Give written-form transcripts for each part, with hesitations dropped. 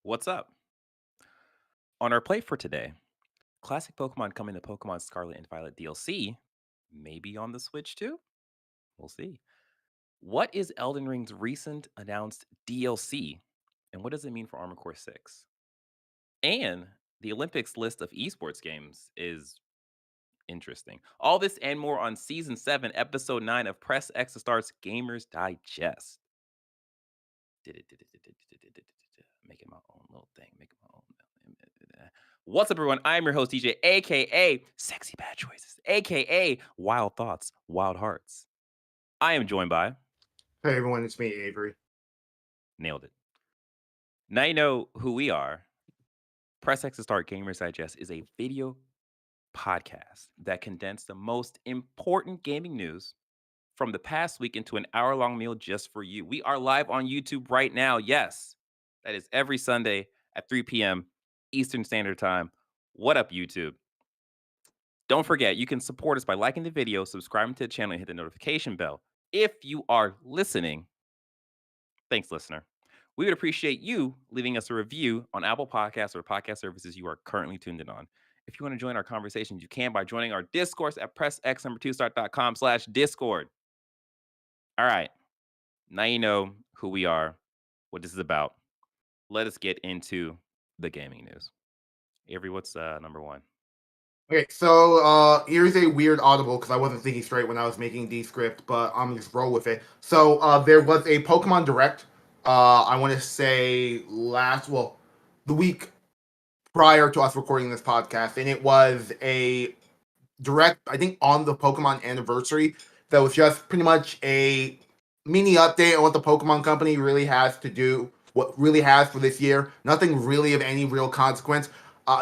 What's up? On our play for today, classic Pokemon coming to Pokemon Scarlet and Violet DLC, maybe on the Switch too? We'll see. What is Elden Ring's recent announced DLC? And what does it mean for Armor Core 6? And the Olympics list of esports games is interesting. All this and more on Season 7, Episode 9 of Press X to Start's Gamers Digest. Making my own little thing. Making my own. What's up, everyone? I'm your host, DJ, aka Sexy Bad Choices, aka Wild Thoughts, Wild Hearts. I am joined by Hey everyone, it's me, Avery. Nailed It. Now you know who we are. Press X to Start Gamers Digest is a video podcast that condensed the most important gaming news from the past week into an hour-long meal just for you. We are live on YouTube right now. Yes, that is every Sunday at 3 p.m. Eastern Standard Time. What up, YouTube? Don't forget, you can support us by liking the video, subscribing to the channel, and hit the notification bell. If you are listening, thanks, listener. We would appreciate you leaving us a review on Apple Podcasts or podcast services you are currently tuned in on. If you want to join our conversations, you can by joining our discourse at pressx2start.com/discord. All right. Now you know who we are, what this is about. Let us get into the gaming news. Avery, what's number one? Okay, so here's a weird audible because I wasn't thinking straight when I was making the script, but I'm just roll with it. So there was a Pokemon Direct. I want to say the week prior to us recording this podcast, and it was a direct, I think, on the Pokemon anniversary. That was just pretty much a mini update on what the Pokemon Company really has to do, what really has for this year. Nothing really of any real consequence.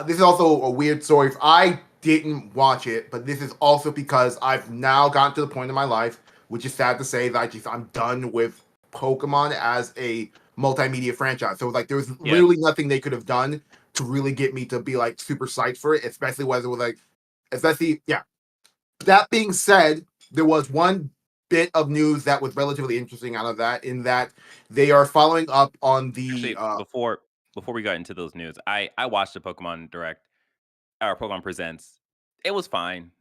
This is also a weird story. I didn't watch it, but this is also because I've now gotten to the point in my life, which is sad to say, that I'm done with Pokemon as a multimedia franchise. So like there was literally nothing they could have done to really get me to be like super psyched for it, especially whether it was like, especially, yeah. That being said, there was one bit of news that was relatively interesting out of that, in that they are following up on the Actually, before we got into those news, I watched the Pokemon Direct or Pokemon Presents. It was fine.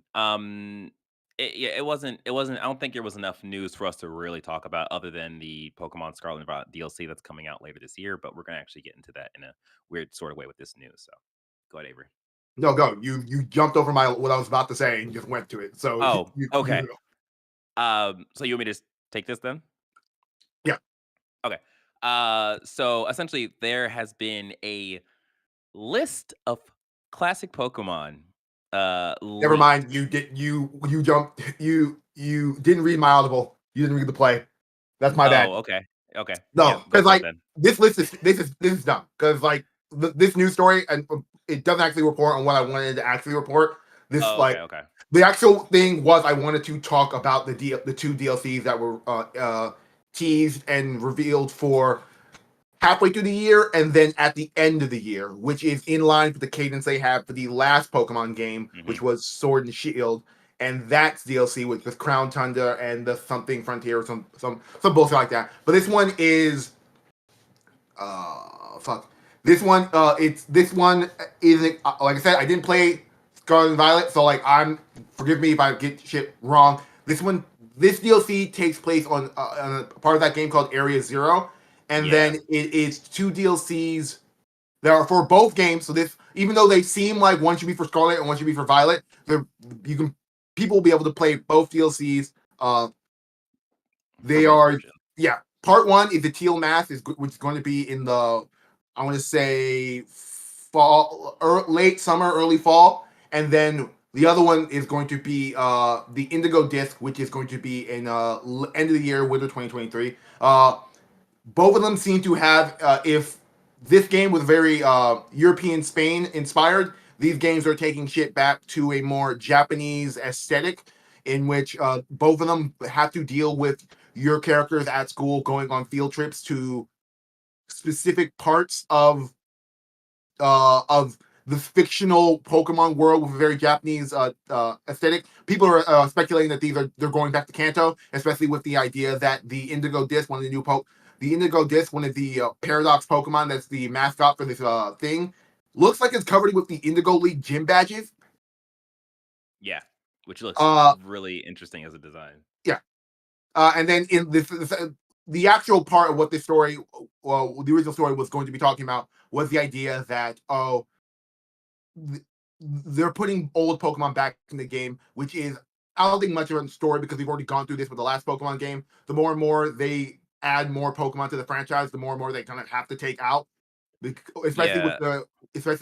It wasn't. I don't think there was enough news for us to really talk about, other than the Pokemon Scarlet and Violet DLC that's coming out later this year. But we're gonna actually get into that in a weird sort of way with this news. So, go ahead, Avery. No, go. You jumped over what I was about to say and just went to it. So Oh, you okay. go. So you want me to just take this then? Yeah. Okay. So essentially, there has been a list of classic Pokemon. Never mind. Leaked. You jumped. You didn't read my audible. You didn't read the play. That's my bad. Oh, okay. Okay. No, Yeah, go because for it like then. this list is this is dumb. Because like this news story, and it doesn't actually report on what I wanted to actually report. This Oh, okay, like okay. the actual thing was I wanted to talk about the two DLCs that were teased and revealed for halfway through the year and then at the end of the year, which is in line with the cadence they had for the last Pokemon game, which was Sword and Shield, and that's DLC with Crown Tundra and the something Frontier or some bullshit like that. But this one is fuck. This one isn't like I said. I didn't play Scarlet and Violet, so like forgive me if I get shit wrong. This DLC takes place on a part of that game called Area Zero, and then it is two DLCs that are for both games. So this, even though they seem like one should be for Scarlet and one should be for Violet, people will be able to play both DLCs. They are versions. Yeah. Part one is the Teal Mask, which is going to be in the, I want to say, fall, late summer, early fall, and then the other one is going to be the Indigo Disc, which is going to be in end of the year, winter 2023. Both of them seem to have, if this game was very European Spain inspired, these games are taking shit back to a more Japanese aesthetic, in which both of them have to deal with your characters at school going on field trips to specific parts of the fictional Pokemon world with a very Japanese aesthetic. People are speculating that they're going back to Kanto, especially with the idea that the Indigo Disc, one of the new the Indigo Disc, one of the Paradox Pokemon that's the mascot for this thing, looks like it's covered with the Indigo League gym badges. Yeah, which looks Uh, really interesting as a design. yeah. And then in the actual part of what this story, well, the original story was going to be talking about was the idea that they're putting old Pokemon back in the game, which is I don't think much of a story because we've already gone through this with the last Pokemon game. The more and more they add more Pokemon to the franchise, the more and more they kind of have to take out, especially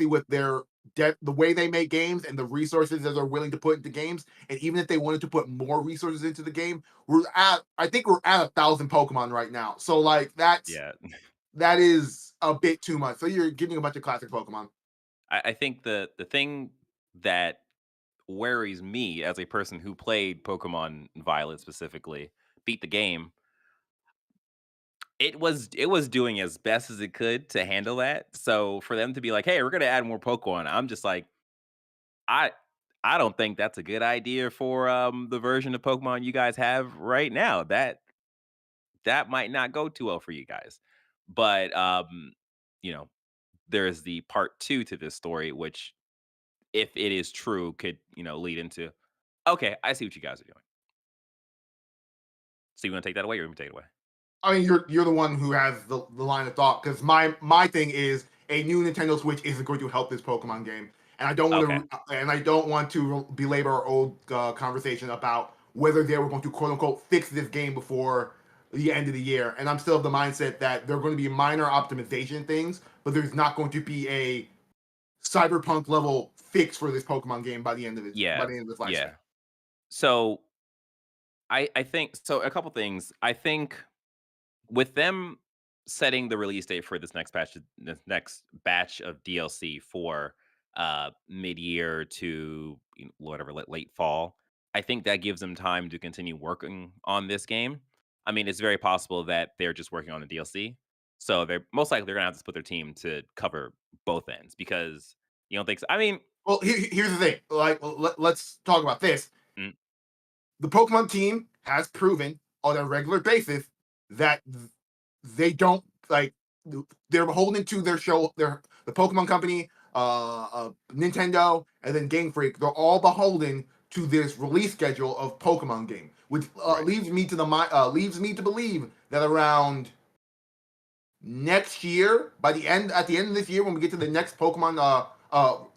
with Yeah, their the way they make games and the resources that they're willing to put into games. And even if they wanted to put more resources into the game, I think we're at 1,000 Pokemon right now. So like yeah. that is a bit too much. So you're getting a bunch of classic Pokemon. I think the thing that worries me as a person who played Pokemon Violet specifically, beat the game, it was doing as best as it could to handle that. So for them to be like, "Hey, we're gonna add more Pokemon," I'm just like, I I don't think that's a good idea for the version of Pokemon you guys have right now. That might not go too well for you guys. But you know, there's the part two to this story, which if it is true, could lead into okay, I see what you guys are doing. So you want to take that away, or you want me to take it away? I mean, you're the one who has the line of thought because my thing is a new Nintendo Switch isn't going to help this Pokemon game, and Okay. I don't want to belabor our old conversation about whether they were going to quote unquote fix this game before the end of the year. And I'm still of the mindset that there are going to be minor optimization things, but there's not going to be a cyberpunk level fix for this Pokemon game by Yeah. the end of this lifespan. Yeah. So I think so. A couple things. I think with them setting the release date for this next batch of DLC for mid-year to whatever late fall, I think that gives them time to continue working on this game. I mean, it's very possible that they're just working on the DLC, so they're most likely they're gonna have to split their team to cover both ends because you don't think so. I mean, Well, here's the thing. Like, let's talk about this. mm, The Pokemon team has proven on a regular basis that they don't like they're beholden to their show their the Pokemon Company, Nintendo, and then Game Freak. They're all beholden to this release schedule of Pokemon game, which right, leaves me to believe that around next year, at the end of this year, when we get to the next Pokemon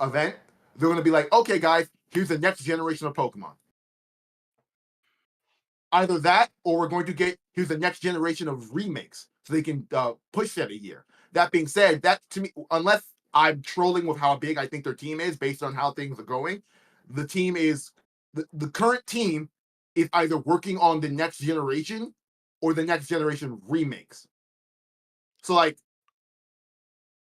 event, they're gonna be like, okay, guys, here's the next generation of Pokemon. Either that or we're going to get here's the next generation of remakes so they can push that a year. That being said, that to me, unless I'm trolling with how big I think their team is based on how things are going, the team is the current team is either working on the next generation or the next generation remakes. So like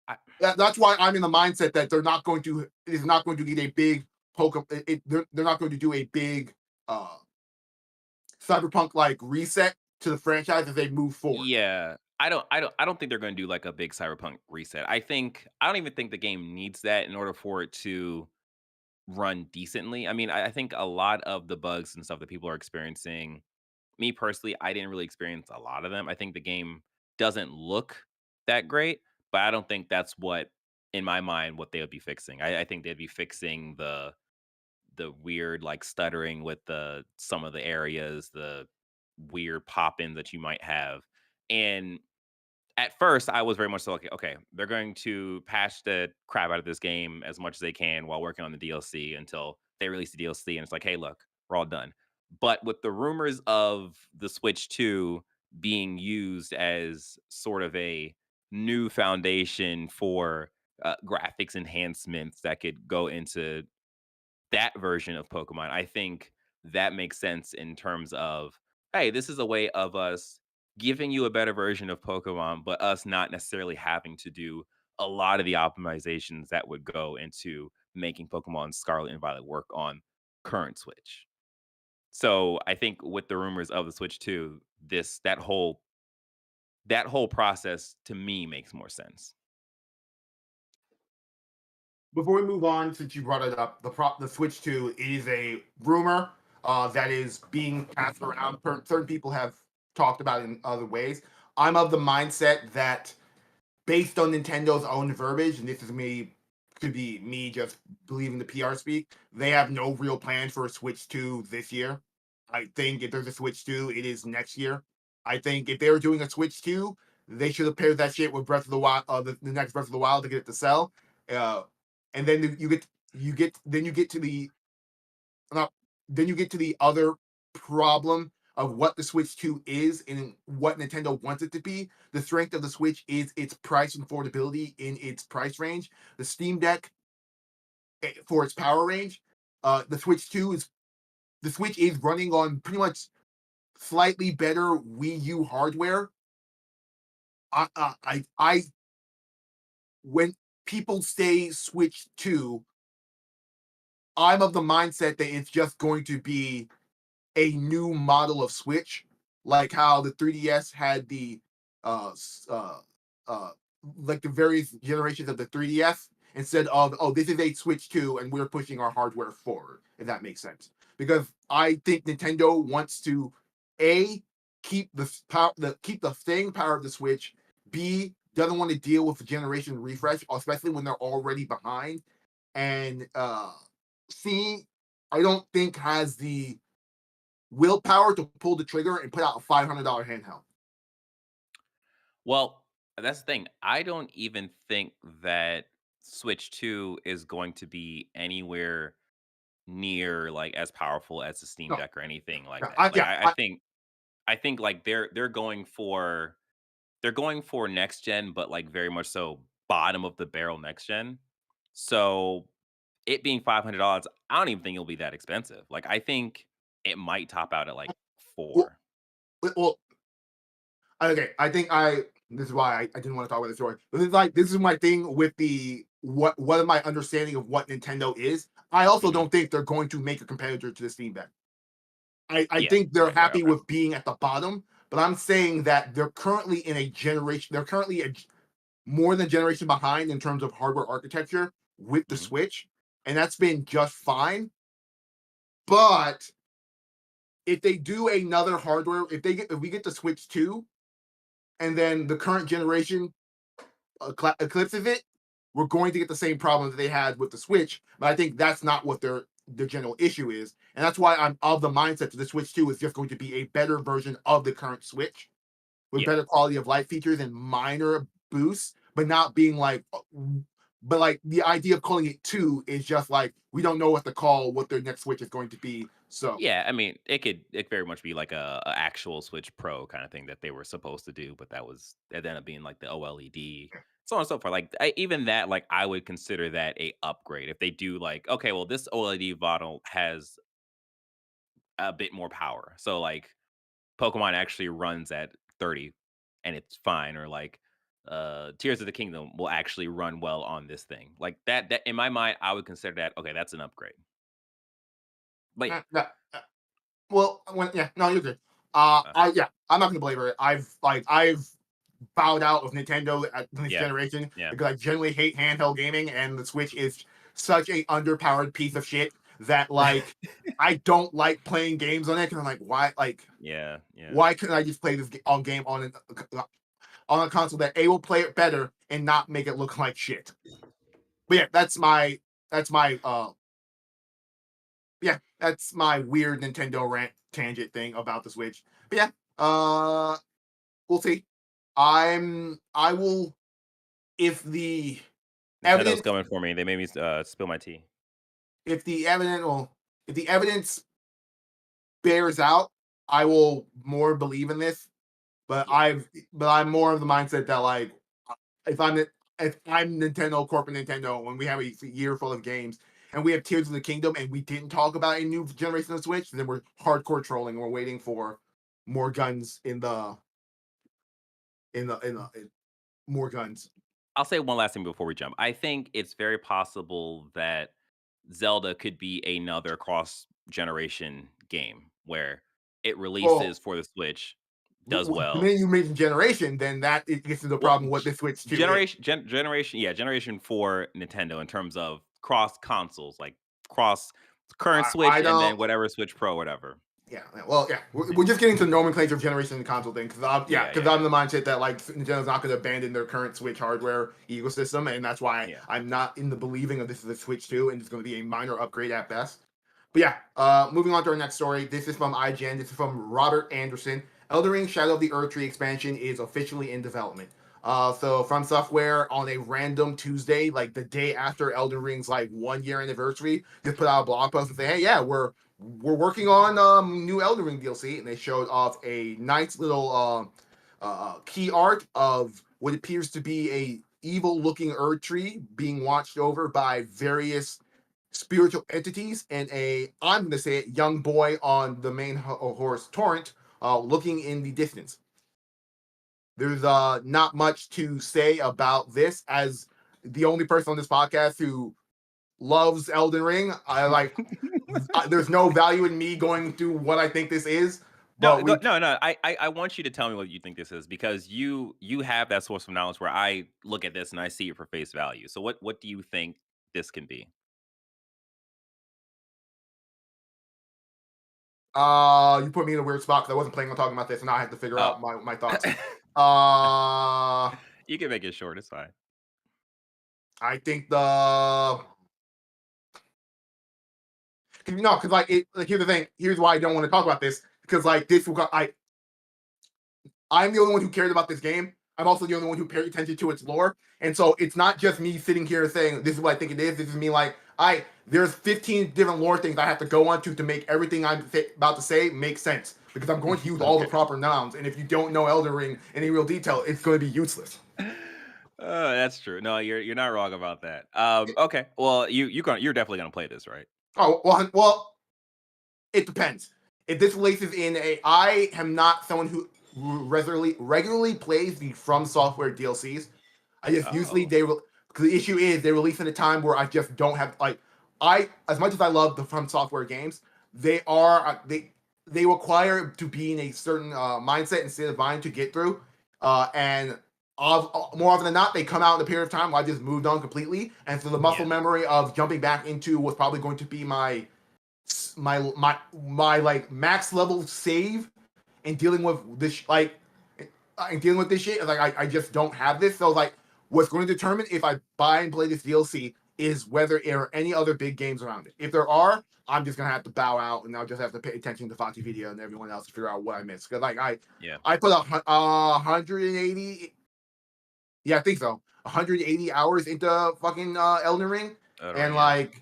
I, that's why I'm in the mindset that they're not going to it is not going to get a big Pokemon. They're not going to do a big uh cyberpunk like reset to the franchise as they move forward. yeah. I don't think they're going to do like a big cyberpunk reset. I don't even think the game needs that in order for it to run decently. I mean, I think a lot of the bugs and stuff that people are experiencing, me personally, I didn't really experience a lot of them. I think the game doesn't look that great, but I don't think that's what, in my mind, what they would be fixing. I think they'd be fixing the weird like stuttering with the some of the areas, the weird pop ins that you might have. And at first, I was very much so like, okay, they're going to patch the crap out of this game as much as they can while working on the DLC until they release the DLC. And it's like, hey, look, we're all done. But with the rumors of the Switch 2 being used as sort of a new foundation for graphics enhancements that could go into that version of Pokemon, I think that makes sense in terms of, hey, this is a way of us giving you a better version of Pokemon, but us not necessarily having to do a lot of the optimizations that would go into making Pokemon Scarlet and Violet work on current Switch. So I think with the rumors of the Switch 2, that whole process to me makes more sense. Before we move on, since you brought it up, the Switch 2 is a rumor that is being passed around. Certain people have talked about it in other ways. I'm of the mindset that based on Nintendo's own verbiage, and this is me could be me just believing the PR speak, they have no real plans for a Switch 2 this year. I think if there's a Switch 2, it is next year. I think if they were doing a Switch 2, they should have paired that shit with Breath of the Wild, the next Breath of the Wild to get it to sell. Uh, and then you get to the uh, then you get to the other problem of what the Switch 2 is and what Nintendo wants it to be. The strength of the Switch is its price and affordability in its price range. The Steam Deck for its power range. The Switch 2 is the Switch is running on pretty much slightly better Wii U hardware. I when people say Switch 2, I'm of the mindset that it's just going to be a new model of Switch, like how the 3DS had the uh uh uh like the various generations of the 3DS instead of this is a Switch 2 and we're pushing our hardware forward, if that makes sense. Because I think Nintendo wants to A keep keep the staying power of the Switch, B doesn't want to deal with the generation refresh, especially when they're already behind, and C I don't think has the willpower to pull the trigger and put out a $500 handheld. Well, that's the thing. I don't even think that Switch 2 is going to be anywhere near like as powerful as the Steam No, Deck or anything like no, that. Like yeah, I think like they're going for next gen, but like very much so bottom of the barrel next gen. So it being $500, I don't even think it'll be that expensive. Like I think it might top out at like well, 4. well, okay. I think this is why I didn't want to talk about the story. But this is my thing with the what is my understanding of what Nintendo is. I also Mhm. don't think they're going to make a competitor to the Steam Deck. I Yeah. think they're Right. happy Okay. with being at the bottom, but I'm saying that they're currently in a generation. They're currently more than a generation behind in terms of hardware architecture with the Mhm. Switch, and that's been just fine. But if they do another hardware, if we get the Switch 2 and then the current generation eclipses it, we're going to get the same problem that they had with the Switch. But I think that's not what their general issue is, and that's why I'm of the mindset that the Switch 2 is just going to be a better version of the current Switch with Yeah. better quality of life features and minor boosts, but not being like. But like the idea of calling it 2 is just like we don't know what to call what their next Switch is going to be. So Yeah, I mean, it very much be like a actual Switch Pro kind of thing that they were supposed to do, but that ended up being like the OLED, so on and so forth. Like even that, like I would consider that a upgrade if they do like, okay, well this OLED model has a bit more power, so like Pokemon actually runs at 30 and it's fine, or like Tears of the Kingdom will actually run well on this thing. Like that in my mind, I would consider that okay, that's an upgrade. But yeah, yeah, well, when yeah, no, you're good. uh, I'm not gonna belabor it. I've bowed out of Nintendo at this yeah, generation yeah. because I generally hate handheld gaming, and the Switch is such a underpowered piece of shit that like I don't like playing games on it. Because I'm like, Yeah, yeah. why couldn't I just play this game on a console that A will play it better and not make it look like shit? But yeah, that's my that's my weird Nintendo rant tangent thing about the Switch. But yeah, we'll see. I will if the Nintendo's evidence coming for me. They made me spill my tea. if the evidence well, if the evidence bears out, I will more believe in this. But Yeah, I'm more of the mindset that like if I'm if I'm Nintendo, corporate Nintendo, when we have a year full of games and we have Tears of the Kingdom and we didn't talk about a new generation of Switch, then we're hardcore trolling. We're waiting for more guns in more guns. I'll say one last thing before we jump. I think it's very possible that Zelda could be another cross generation game where it Well, releases for the Switch, does the well. minute you mention generation, then that it gets to the Well, problem what the Switch 2 is. generation, yeah, generation for Nintendo in terms of cross consoles, like cross current I Switch and don't then whatever Switch Pro, whatever. Well, yeah, we're just getting to the nomenclature of generation and console thing because Yeah, because yeah, I'm yeah, the mindset that like Nintendo's not going to abandon their current Switch hardware ecosystem, and that's why yeah. I'm not in the believing of this is a Switch 2 and it's going to be a minor upgrade at best. But yeah, moving on to our next story. This is from IGN. This is from Robert Anderson. Elden Ring Shadow of the Erdtree expansion is officially in development. So From Software on a random Tuesday, like the day after Elden Ring's like 1 year anniversary, just put out a blog post and say, "Hey, yeah, we're working on new Elden Ring DLC," and they showed off a nice little key art of what appears to be a evil looking Erdtree being watched over by various spiritual entities and a, I'm going to say it, young boy on the main horse Torrent looking in the distance. There's not much to say about this as the only person on this podcast who loves Elden Ring. There's no value in me going through what I think this is, No, but we no, no. I want you to tell me what you think this is because you have that source of knowledge where I look at this and I see it for face value. So what do you think this can be? you put me in a weird spot because I wasn't planning on talking about this, and now I have to figure Oh, out my thoughts. Uh, you can make it short. It's fine. I think the no, because like here's the thing. Here's why I don't want to talk about this because like this will I'm the only one who cared about this game. I'm also the only one who paid attention to its lore, and so it's not just me sitting here saying this is what I think it is. This is me like there's 15 different lore things I have to go on to make everything I'm about to say make sense because I'm going to use all the Okay. proper nouns, and if you don't know Elden Ring in any real detail, it's going to be useless. That's true. No, you're not wrong about that. Okay. Well, you're definitely gonna play this, right? Oh well, it depends. If this releases in a, I am not someone who regularly plays the From Software DLCs. I just usually Oh, they will. Because the issue is they release in a time where I just don't have like I as much as I love the From Software games, they are they require to be in a certain mindset and state of mind to get through. And more often than not, they come out in a period of time where I just moved on completely, and so the muscle yeah, memory of jumping back into what's probably going to be my like max level save and dealing with this and dealing with this shit. Like I just don't have this. So like what's going to determine if I buy and play this DLC is whether there are any other big games around it. If there are, I'm just gonna have to bow out and I'll just have to pay attention to Fati Video and everyone else to figure out what I missed. Because like yeah. I put 180, yeah, I think so, 180 hours into fucking Elden Ring, All right. and Yeah. like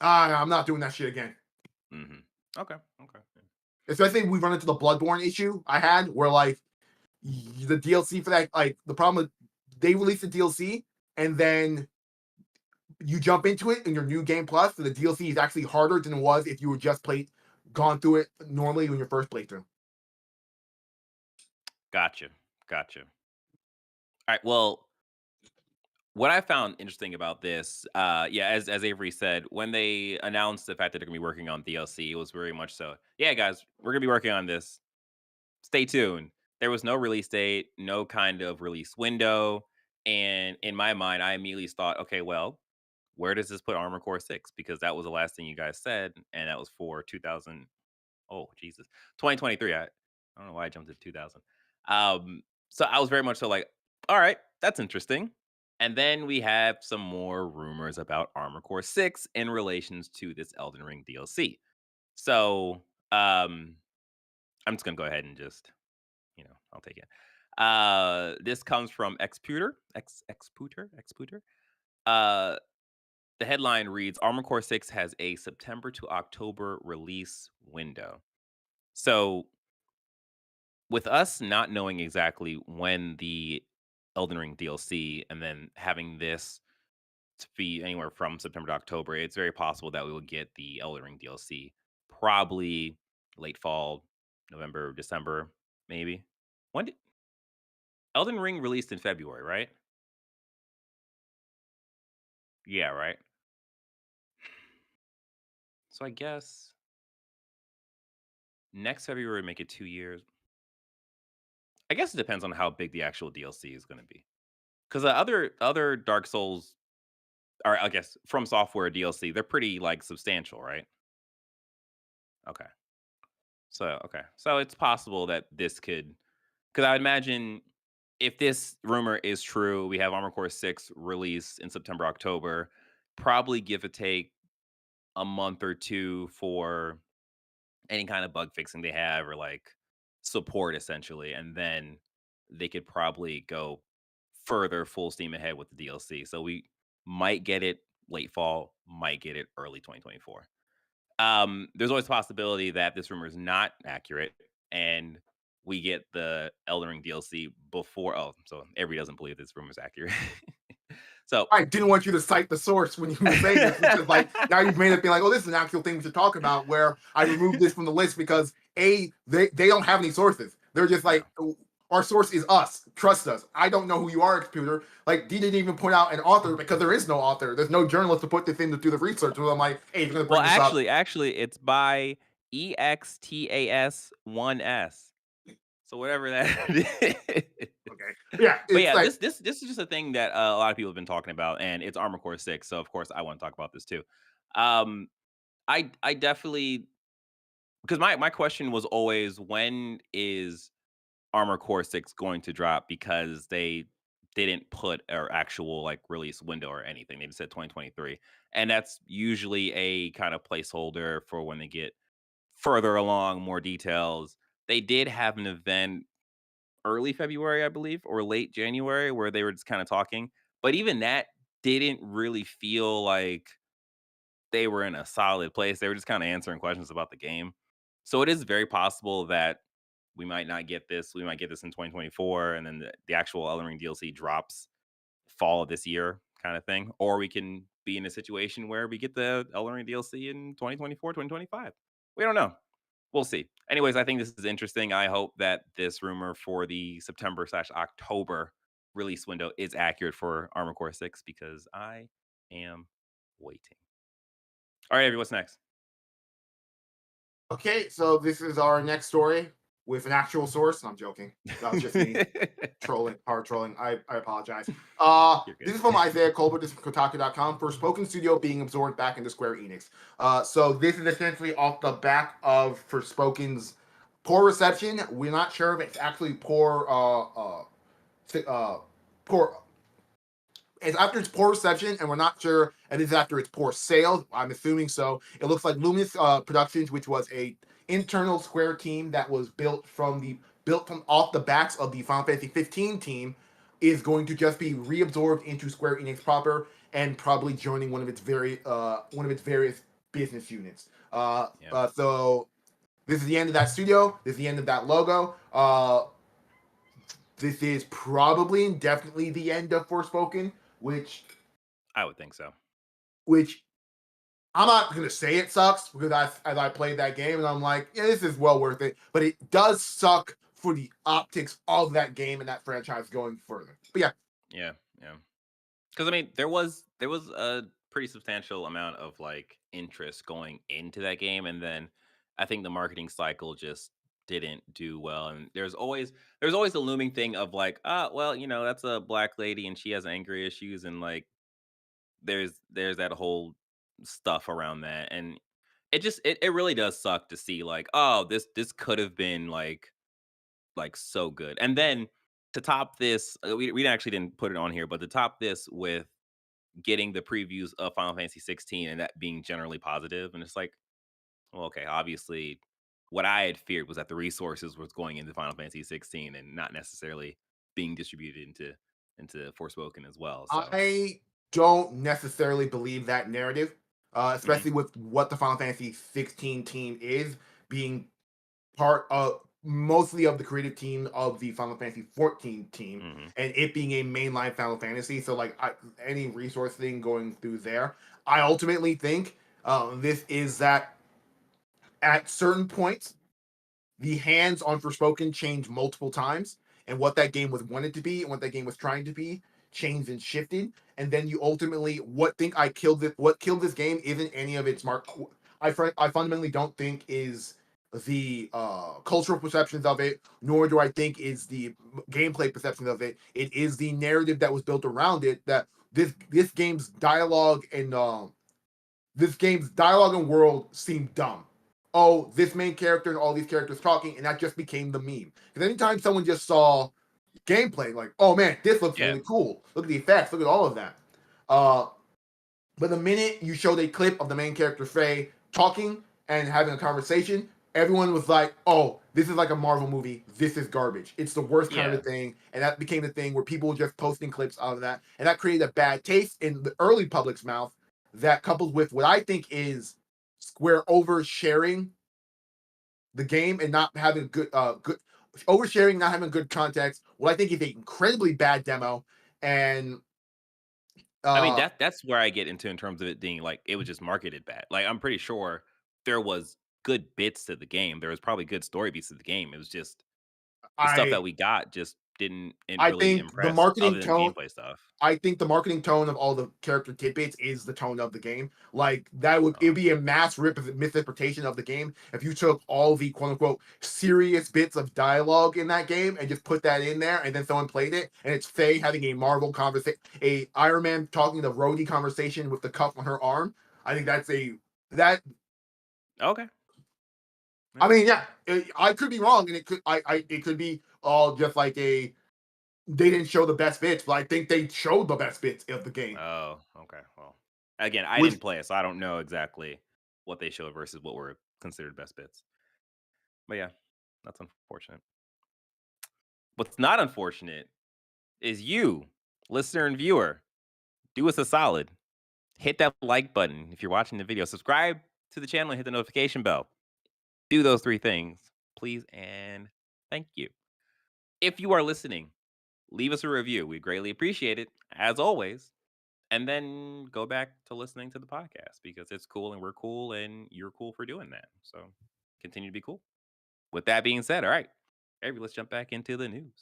I'm not doing that shit again. Hmm. Okay. Okay. Especially if we run into the Bloodborne issue I had, where like the DLC for that, like the problem with they released the DLC and then you jump into it in your new game plus, so the DLC is actually harder than it was if you were just gone through it normally in your first playthrough. Gotcha. Gotcha. All right. Well, what I found interesting about this, yeah, as Avery said, when they announced the fact that they're gonna be working on DLC, it was very much so. Yeah, guys, we're gonna be working on this. Stay tuned. There was no release date, no kind of release window, and in my mind, I immediately thought, okay, well, where does this put Armor Core 6? Because that was the last thing you guys said, and that was for 2000. Oh, Jesus, 2023. I don't know why I jumped to 2000. So I was very much so like, all right, that's interesting. And then we have some more rumors about Armor Core 6 in relations to this Elden Ring DLC. So I'm just gonna go ahead and just, I'll take it. This comes from Exputer. Uh, the headline reads: Armor Core 6 has a September to October release window. So with us not knowing exactly when the Elden Ring DLC and then having this to be anywhere from September to October, it's very possible that we will get the Elden Ring DLC probably late fall, November, December, maybe. When did Elden Ring released in February, right? Yeah, right. So I guess next February would make it 2 years. I guess it depends on how big the actual DLC is going to be. Because the other Dark Souls, or I guess from Software DLC, they're pretty like substantial, right? Okay. So it's possible that this could, because I imagine if this rumor is true, we have Armored Core 6 release in September, October, probably give or take a month or two for any kind of bug fixing they have or like support essentially. And then they could probably go further full steam ahead with the DLC. So we might get it late fall, might get it early 2024. There's always a possibility that this rumor is not accurate and we get the Elden Ring DLC before. Oh, so everybody doesn't believe this rumor is accurate. So, I didn't want you to cite the source when you were saying this because, like, now you've made it be like, oh, this is an actual thing we should talk about. Where I removed this from the list because they don't have any sources. They're just no. like, "Oh, our source is us. Trust us. I don't know who you are, computer. Like, D didn't even point out an author because there is no author. There's no journalist to put this in to do the research. So I'm like, hey, you're gonna Well, bring this up. actually, it's by EXTAS1S. So whatever that is. Okay, yeah, But it's yeah, like this is just a thing that a lot of people have been talking about, and it's Armor Core 6. So of course I want to talk about this too. Um, I definitely, because my question was always, when is Armor Core 6 going to drop? Because they didn't put an actual like release window or anything. They just said 2023. And that's usually a kind of placeholder for when they get further along, more details. They did have an event early February, I believe, or late January where they were just kind of talking. But even that didn't really feel like they were in a solid place. They were just kind of answering questions about the game. So it is very possible that we might not get this. We might get this in 2024, and then the actual Elden Ring DLC drops fall of this year, kind of thing. Or we can be in a situation where we get the Elden Ring DLC in 2024, 2025. We don't know. We'll see. Anyways, I think this is interesting. I hope that this rumor for the September/October release window is accurate for Armor Core 6 because I am waiting. All right, Abby, what's next? okay. So this is our next story with an actual source. I'm joking. That was just me trolling, hard trolling. I apologize. You're This good. is from Isaiah Colbert. This is from Kotaku.com. Forspoken Studio being absorbed back into Square Enix. So this is essentially off the back of Forspoken's poor reception. We're not sure if it's actually poor. Poor. It's after its poor reception, and we're not sure if it's after its poor sales. I'm assuming so. It looks like Luminous Productions, which was a internal Square team that was built from off the backs of the Final Fantasy 15 team, is going to just be reabsorbed into Square Enix proper and probably joining one of its various business units. Yeah, So this is the end of that studio. This is the end of that logo. This is probably and definitely the end of Forspoken, which I would think so. which I'm not gonna say it sucks because as I played that game and I'm like, yeah, this is well worth it. But it does suck for the optics of that game and that franchise going further. But yeah, Yeah, yeah. Because I mean, there was a pretty substantial amount of like interest going into that game, and then I think the marketing cycle just didn't do well. And there's always a looming thing of like, well, that's a black lady and she has anger issues, and like there's that whole stuff around that, and it really does suck to see like, oh, this could have been like so good, and then to top this, we actually didn't put it on here, but to top this with getting the previews of Final Fantasy 16 and that being generally positive, and it's like, well, okay, obviously, what I had feared was that the resources was going into Final Fantasy 16 and not necessarily being distributed into Forspoken as well. So, I don't necessarily believe that narrative, mhm, especially with what the Final Fantasy 16 team is being part of mostly of the creative team of the Final Fantasy 14 team, mhm, and it being a mainline Final Fantasy. So like any resource thing going through there, I ultimately think this is that at certain points the hands on Forspoken changed multiple times, and what that game was wanted to be and what that game was trying to be changed and shifted. And then you ultimately what killed this game isn't any of its mark. I fundamentally don't think is the cultural perceptions of it, nor do I think is the gameplay perception of it. It is the narrative that was built around it. That this game's dialogue and world seemed dumb. oh, this main character and all these characters talking, and that just became the meme. Because anytime someone just saw gameplay, like, oh man, this looks Yeah. really cool. Look at the effects, look at all of that. Uh, but the minute you showed a clip of the main character Faye talking and having a conversation, everyone was like, "Oh, this is like a Marvel movie. This is garbage. It's the worst kind of Yeah. a thing." And that became the thing where people were just posting clips of that, and that created a bad taste in the early public's mouth. That coupled with what I think is Square oversharing the game and not having good oversharing, not having good context. What I think is an incredibly bad demo, and I mean, uh, that's where I get into in terms of it being like it was just marketed bad. Like I'm pretty sure there was good bits to the game. There was probably good story beats to the game. It was just the stuff that I we got just didn't I really think the impress marketing other than tone gameplay stuff. I think the marketing tone of all the character tidbits is the tone of the game. Like that would it'd be a mass misinterpretation of the game if you took all the quote unquote serious bits of dialogue in that game and just put that in there, and then someone played it and it's Faye having a Marvel conversation, a Iron Man talking to Rhodey conversation with the cuff on her arm. I think that's a that. Okay. I Yeah. mean, yeah, I could be wrong, and it could be all just like a they didn't show the best bits, but I think they showed the best bits of the game, Oh, okay. Well, again, I which didn't play it, so I don't know exactly what they showed versus what were considered best bits. But yeah, that's unfortunate. What's not unfortunate is you, listener and viewer, do us a solid. Hit that like button if you're watching the video. Subscribe to the channel and hit the notification bell. Do those three things, please, and thank you. If you are listening, leave us a review. We greatly appreciate it, as always. And then go back to listening to the podcast because it's cool and we're cool and you're cool for doing that. So continue to be cool. With that being said, all right, Avery, let's jump back into the news.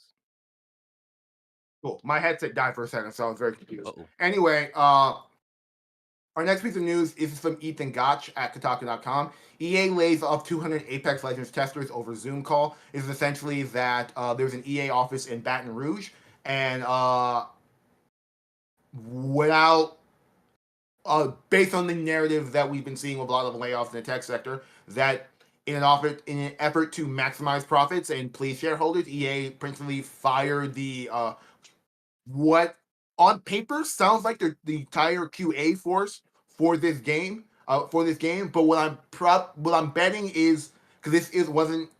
cool. My headset died for a second, so I was very Uh confused. oh. Anyway, our next piece of news is from Ethan Gotch at Kotaku.com. EA lays off 200 Apex Legends testers over Zoom call. Is essentially that there's an EA office in Baton Rouge, and without based on the narrative that we've been seeing with a lot of layoffs in the tech sector, that in an effort to maximize profits and please shareholders, EA principally fired the what on paper sounds like the entire QA force for this game. But what I'm betting is because this is wasn't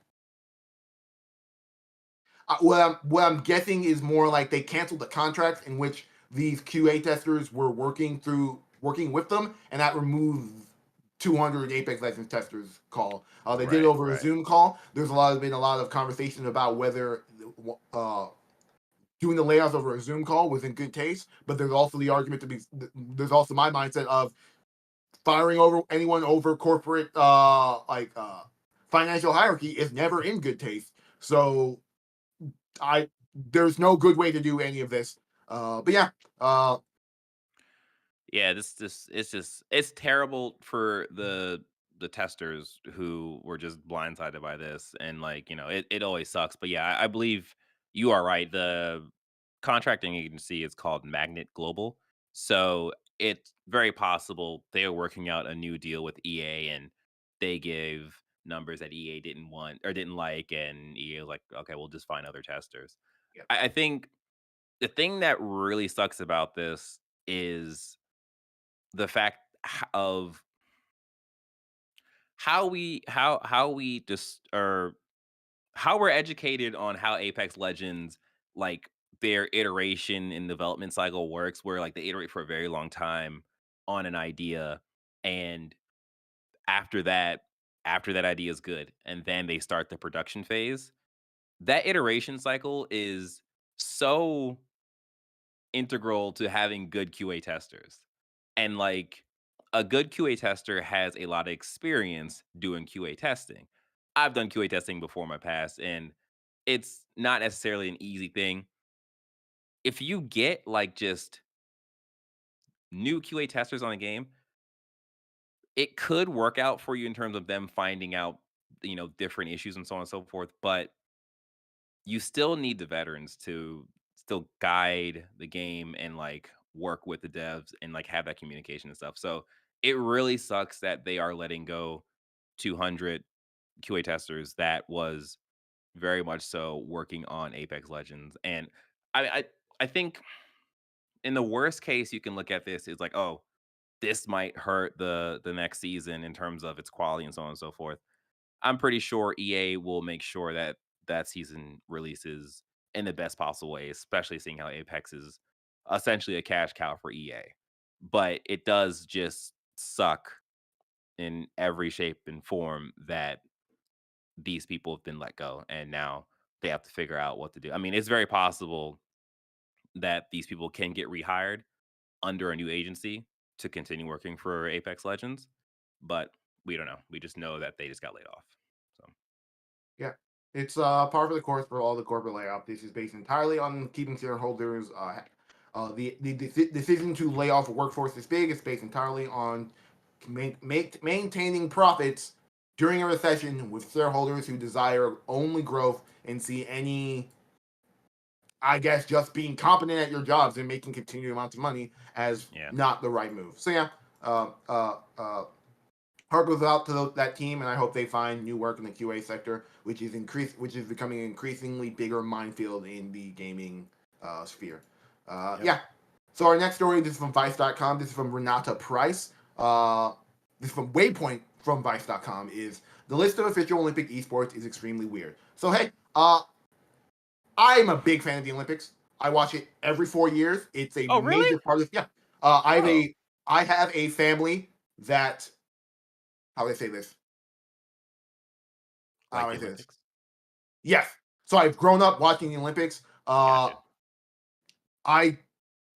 what I'm guessing is more like they canceled the contracts in which these QA testers were working with them, and that removed 200 Apex Legends testers call. They did it Right, over a right. Zoom call. There's been a lot of conversation about whether doing the layoffs over a Zoom call was in good taste, but there's also the argument to be there's also my mindset of firing over anyone over corporate financial hierarchy is never in good taste. So I there's no good way to do any of this. But yeah, Yeah, this it's just it's terrible for the testers who were just blindsided by this and like, it always sucks. But yeah, I believe you are right. The contracting agency is called Magnet Global. So it's very possible they are working out a new deal with EA and they give numbers that EA didn't want or didn't like, and EA was like, okay, we'll just find other testers. yeah. I think the thing that really sucks about this is the fact of how we just or how we're educated on how Apex Legends, like, their iteration and development cycle works, where, like, they iterate for a very long time on an idea, and after that after that idea is good, and then they start the production phase. That iteration cycle is so integral to having good QA testers. And like a good QA tester has a lot of experience doing QA testing. I've done QA testing before in my past, and it's not necessarily an easy thing. If you get like just new QA testers on a game, it could work out for you in terms of them finding out, different issues and so on and so forth. But you still need the veterans to still guide the game and like work with the devs and like have that communication and stuff. So it really sucks that they are letting go 200 QA testers that was very much so working on Apex Legends. And I I, I think in the worst case you can look at this is like, oh, this might hurt the next season in terms of its quality and so on and so forth. I'm pretty sure EA will make sure that that season releases in the best possible way, especially seeing how Apex is essentially a cash cow for EA. But it does just suck in every shape and form that these people have been let go and now they have to figure out what to do. I mean, it's very possible that these people can get rehired under a new agency to continue working for Apex Legends, but we don't know. We just know that they just got laid off. So Yeah, it's par for the course for all the corporate layoff. This is based entirely on keeping shareholders. The decision to lay off a workforce this big is based entirely on maintaining profits during a recession with shareholders who desire only growth and see any, I guess, just being competent at your jobs and making continued amounts of money as yeah. not the right move. So yeah, uh, uh, uh, heart goes out to that team, and I hope they find new work in the QA sector, which is becoming an increasingly bigger minefield in the gaming sphere. Yep. Yeah. So our next story, this is from Vice.com. This is from Renata Price. This is from Waypoint from Vice.com. Is the list of official Olympic esports is extremely weird. So hey, I'm a big fan of the Olympics. I watch it every 4 years. It's a Oh, major really? part of yeah. Oh, I have a family that, how do I say this? How like do I the say this? Olympics? Yes. So I've grown up watching the Olympics. Gotcha. I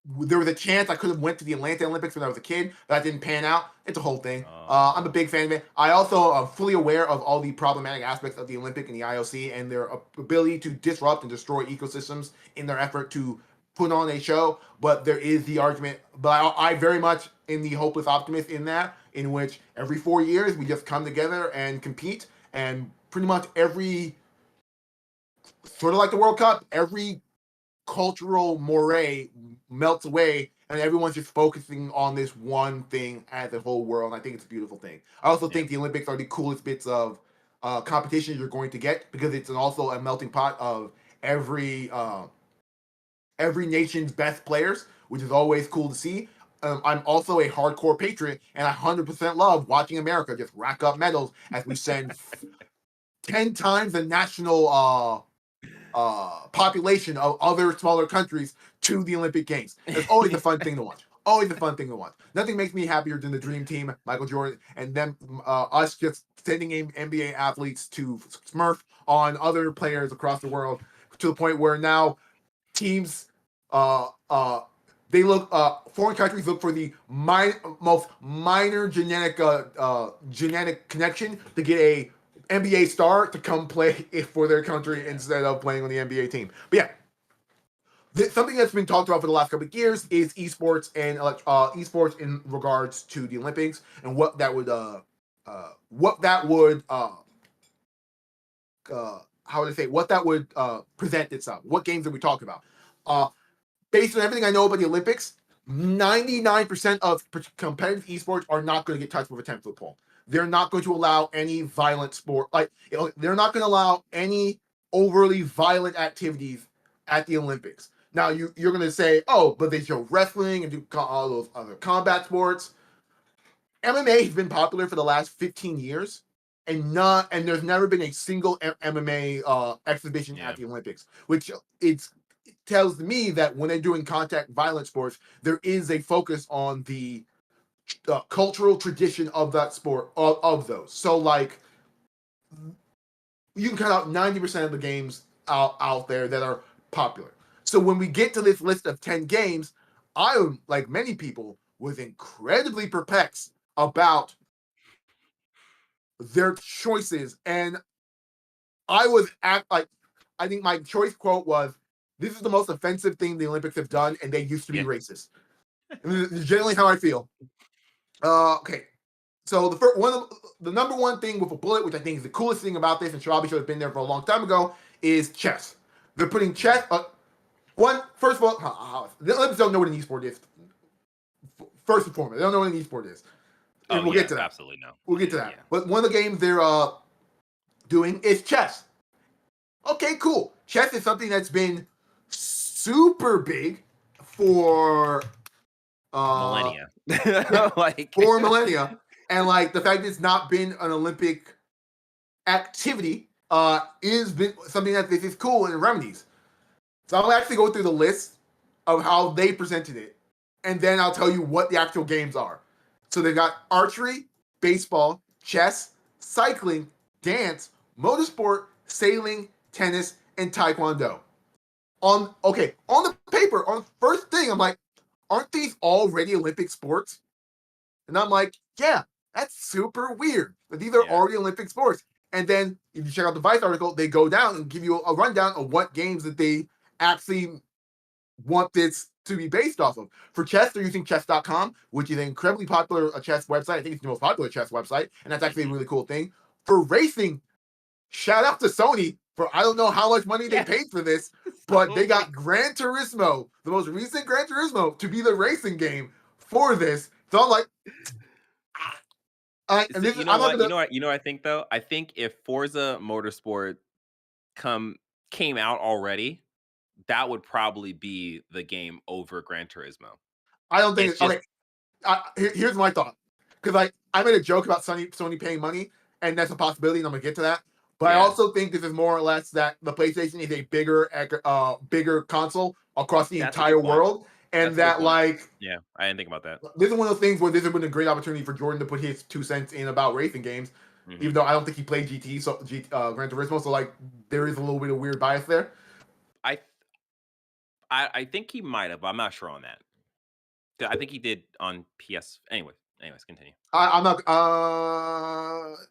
There was a chance I could have went to the Atlanta Olympics when I was a kid. That didn't pan out. It's a whole thing. I'm a Oh, big fan of it. I also am fully aware of all the problematic aspects of the Olympic and the IOC and their ability to disrupt and destroy ecosystems in their effort to put on a show. But there is the argument, but I very much am the hopeless optimist in that, in which every 4 years we just come together and compete, and pretty much every, sort of like the World Cup, every cultural moray melts away and everyone's just focusing on this one thing as a whole world. And I think it's a beautiful thing. I also yeah. think the Olympics are the coolest bits of competition you're going to get, because it's also a melting pot of every every nation's best players, which is always cool to see. I'm also a hardcore patriot, and I 100% love watching America just rack up medals as we send 10 times the national population of other smaller countries to the Olympic Games. It's always a fun thing to watch. Always a fun thing to watch. Nothing makes me happier than the dream team, Michael Jordan, and them, us just sending in NBA athletes to smurf on other players across the world, to the point where now teams, uh, uh, they look, foreign countries look for the most minor genetic connection to get a NBA star to come play for their country Yeah. instead of playing on the NBA team. But yeah, something that's been talked about for the last couple of years is esports, and esports in regards to the Olympics, and what that would how would I say, what that would present itself. What games are we talking about? Uh, Based on everything I know about the Olympics, 99% of competitive esports are not going to get touched with a 10-foot pole. They're not going to allow any violent sport. Like, they're not going to allow any overly violent activities at the Olympics. Now, you're going to say, oh, but they show wrestling and do all those other combat sports. MMA has been popular for the last 15 years, and there's never been a single MMA exhibition Yeah. at the Olympics, which it tells me that when they're doing contact violent sports, there is a focus on the cultural tradition of that sport, of those. So like, you can cut out 90% of the games out there that are popular. So when we get to this list of 10 games, I, like many people, was incredibly perplexed about their choices. And I was I think my choice quote was, "This is the most offensive thing the Olympics have done, and they used to be Yeah. racist." And this is generally how I feel. Okay, so the number one thing with a bullet, which I think is the coolest thing about this, and probably should have been there for a long time ago, is chess. They're putting Yeah. chess. First of all, the Olympics don't know what an esport is. First and foremost, they don't know what an esport is. Oh We'll yeah, get to that. absolutely no. We'll get to Yeah, that. yeah. But one of the games they're doing is chess. Okay, cool. Chess is something that's been super big for Millennia. yeah, Like for millennia, and like the fact that it's not been an Olympic activity is been something that this is cool and remedies. So I'll actually go through the list of how they presented it, and then I'll tell you what the actual games are. So they've got archery, baseball, chess, cycling, dance, motorsport, sailing, tennis, and taekwondo. On the paper, on the first thing, I'm like, aren't these already Olympic sports? And I'm like, yeah, that's super weird. But these are yeah. already Olympic sports. And then if you check out the Vice article, they go down and give you a rundown of what games that they actually want this to be based off of. For chess, they're using chess.com, which is an incredibly popular chess website. I think it's the most popular chess website, and that's actually a really cool thing. For racing, shout out to Sony for I don't know how much money they Yes. paid for this, but they got Gran Turismo, the most recent Gran Turismo, to be the racing game for this. So I'm like, and this is, You know I'm not what? gonna. You know what I think though? I think if Forza Motorsport came out already, that would probably be the game over Gran Turismo. I don't think It's it's just okay. Here's my thought, because like I made a joke about Sony paying money, and that's a possibility, and I'm gonna get to that. But I yeah, also think this is more or less that the PlayStation is a bigger console across the that's a entire good point. world, and That's a good that point. like Yeah, I didn't think about that. this is one of those things where this has been a great opportunity for Jordan to put his 2 cents in about racing games. Even Mhm. though I don't think he played Gran Turismo, so like there is a little bit of weird bias there. I th- I think he might have, but I'm not sure on that. I think he did on PS. Anyways, continue. I'm not.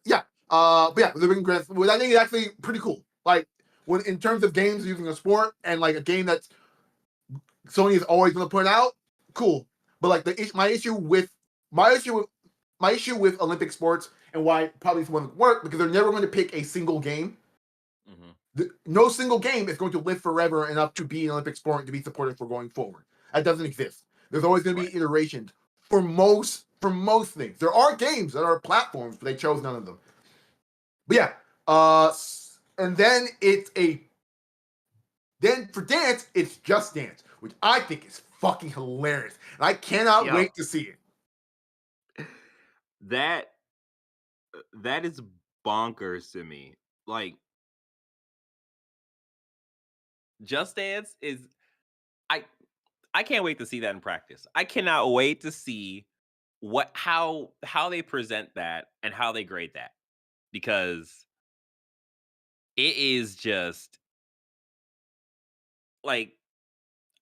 Yeah. But yeah, Living Grand. Well, I think it's actually pretty cool. Like when in terms of games using a sport and like a game that's Sony is always going to put out, cool. But like my issue with my issue with Olympic sports and why probably this won't work because they're never going to pick a single game. No single game is going to live forever enough to be an Olympic sport and to be supported for going forward. That doesn't exist. There's always going to Right. be iterations for most things. There are games that are platforms, but they chose none of them. But yeah, and then then for dance, it's Just Dance, which I think is fucking hilarious, and I cannot Yo, wait to see it. that that is bonkers to me. Like Just Dance is I I can't wait to see that in practice. I cannot wait to see how they present that and how they grade that because it is just like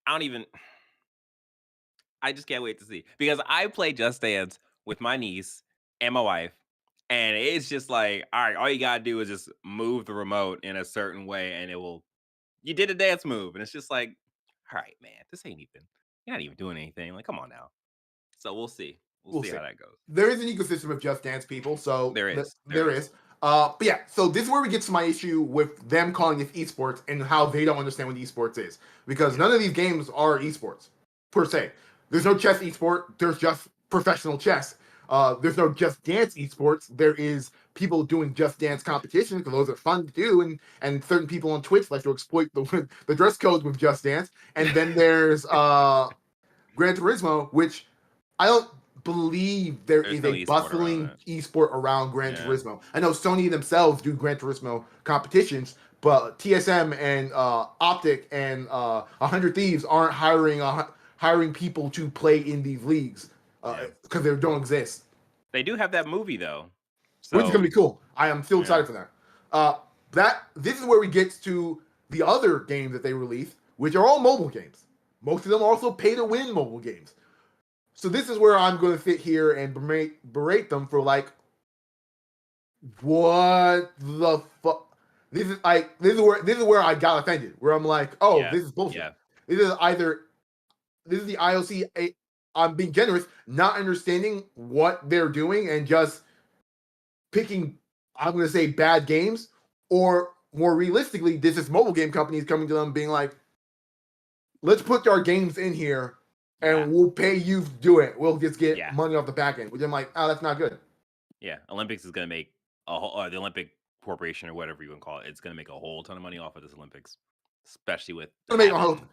I don't even I just can't wait to see because I play Just Dance with my niece and my wife, and it's just like, all right, all you gotta do is just move the remote in a certain way, and it will. You did a dance move, and it's just like, all right, man, this ain't even. You're not even doing anything. Like, come on now. So we'll see. We'll We'll see see. how that goes. There is an ecosystem of Just Dance people, so There is. There there is. is. But yeah, so this is where we get to my issue with them calling it esports and how they don't understand what esports is. Because Yeah. none of these games are esports, per se. There's no chess esport, there's just professional chess. There's no Just Dance esports. There is people doing Just Dance competitions because those are fun to do, and certain people on Twitch like to exploit the dress code with Just Dance. And then there's Gran Turismo, which I don't believe there There's is no a esport around bustling that. esport around Gran Yeah. Turismo. I know Sony themselves do Gran Turismo competitions, but TSM and Optic and 100 Thieves aren't hiring people to play in these leagues Yeah. because they don't exist. They do have that movie though. Which is gonna So be cool. I am still yeah. excited for that. That this is where we get to the other games that they release, which are all mobile games. Most of them are also pay to win mobile games. So this is where I'm going to sit here and berate them for like, what the fuck? This is where I got offended. Where I'm like, oh, Yeah. this is bullshit. Yeah. This is either this is the IOC. I'm being generous, not understanding what they're doing and just picking. I'm going to say bad games, or more realistically, this is mobile game companies coming to them being like, let's put our games in here Yeah. and we'll pay you to do it. We'll just get Yeah. money off the back end. Which I'm like, oh, that's not good. Yeah. Olympics is gonna make a whole or the Olympic Corporation or whatever you want to call it, it's gonna make a whole ton of money off of this Olympics. Especially with It's gonna make a whole, having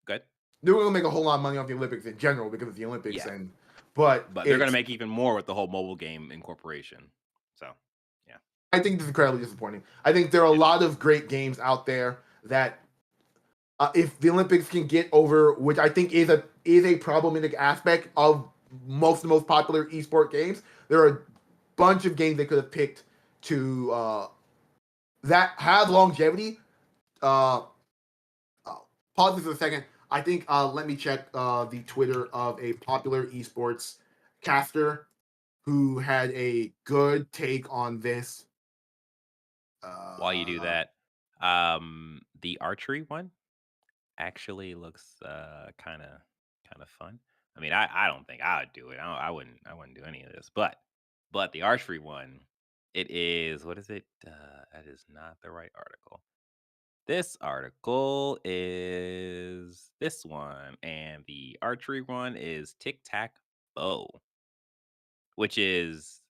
good. they're gonna make a whole lot of money off the Olympics in general because of the Olympics, Yeah. and but But they're gonna it's, make even more with the whole mobile game incorporation. So yeah. I think this is incredibly disappointing. I think there are a It is. lot of great games out there that if the Olympics can get over, which I think is a problematic aspect of the most popular esport games, there are a bunch of games they could have picked to that have longevity. Uh, Pause this for a second. I think let me check the Twitter of a popular esports caster who had a good take on this. While you do Uh, that, the archery one actually looks kind of fun. I mean, I don't think I would do it. I wouldn't do any of this. But the archery one, it is what is it? That is not the right article. This article is this one, and the archery one is tic tac bow, which is